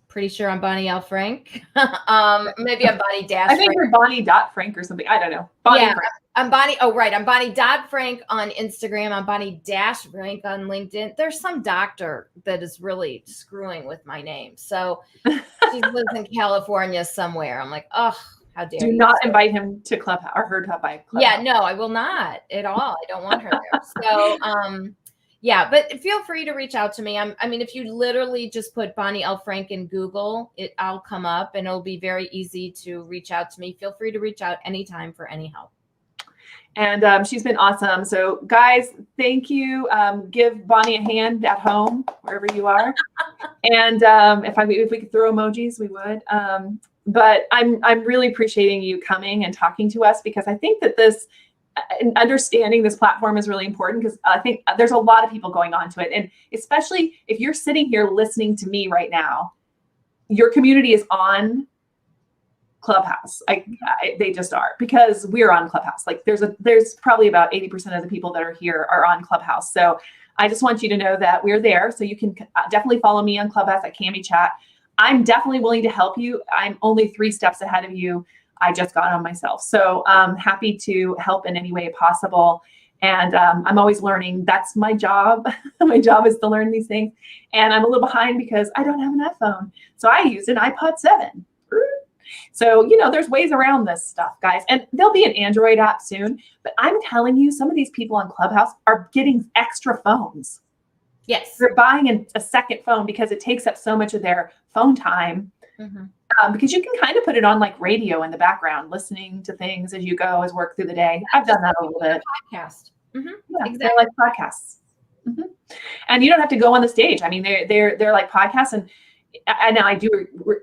pretty sure I'm Bonnie L. Frank. Maybe I'm Bonnie Dash. I think you're Bonnie .Frank or something. I don't know. Bonnie Frank. I'm Bonnie. Oh, right. I'm Bonnie .Frank on Instagram. I'm Bonnie Frank on LinkedIn. There's some doctor that is really screwing with my name. So she lives in California somewhere. I'm like, oh, how dare you. Do not invite him to Clubhouse or her to buy Clubhouse. Yeah, no, I will not at all. I don't want her there. So, yeah, but feel free to reach out to me. I mean, if you literally just put Bonnie L. Frank in Google, I'll come up, and it'll be very easy to reach out to me. Feel free to reach out anytime for any help. And she's been awesome. So guys, thank you. Give Bonnie a hand at home, wherever you are. And if we could throw emojis, we would. But I'm really appreciating you coming and talking to us, because I think that understanding this platform is really important, because I think there's a lot of people going on to it. And especially if you're sitting here listening to me right now, your community is on Clubhouse. They just are, because we're on Clubhouse. Like there's probably about 80% of the people that are here are on Clubhouse. So I just want you to know that we're there. So you can definitely follow me on Clubhouse at Cami Chat. I'm definitely willing to help you. I'm only 3 steps ahead of you. I just got on myself. So I'm happy to help in any way possible. And I'm always learning. That's my job. My job is to learn these things. And I'm a little behind because I don't have an iPhone. So I use an iPod 7. So, there's ways around this stuff, guys. And there'll be an Android app soon. But I'm telling you, some of these people on Clubhouse are getting extra phones. Yes. They're buying a second phone because it takes up so much of their phone time. Mm-hmm. Because you can kind of put it on like radio in the background, listening to things as you go, as work through the day. I've done that a little bit. Podcast. Mm-hmm. Yeah, exactly. They're like podcasts. Mm-hmm. And you don't have to go on the stage. I mean, they're like podcasts, and and I do,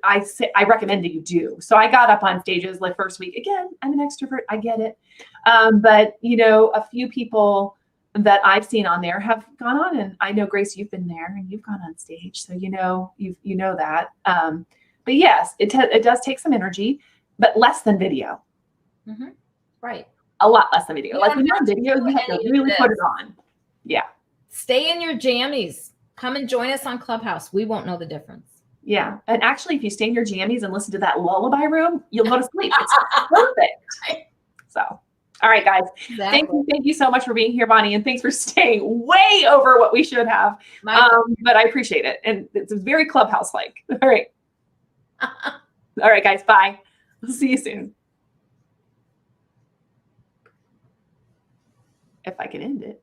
I recommend that you do. So I got up on stages like first week. Again, I'm an extrovert. I get it. But you know, a few people that I've seen on there have gone on, and I know, Grace, you've been there and you've gone on stage. So, you know, you know that. But yes, it does take some energy, but less than video. Mm-hmm. Right. A lot less than video. You Like don't when you're have on to video, do you have to any of really put this. it on. Yeah. Stay in your jammies. Come and join us on Clubhouse. We won't know the difference. Yeah. And actually, if you stay in your jammies and listen to that lullaby room, you'll go to sleep. It's perfect. So, all right, guys. Exactly. Thank you so much for being here, Bonnie. And thanks for staying way over what we should have. But I appreciate it. And it's very Clubhouse-like. All right. All right, guys. Bye. We'll see you soon. If I can end it.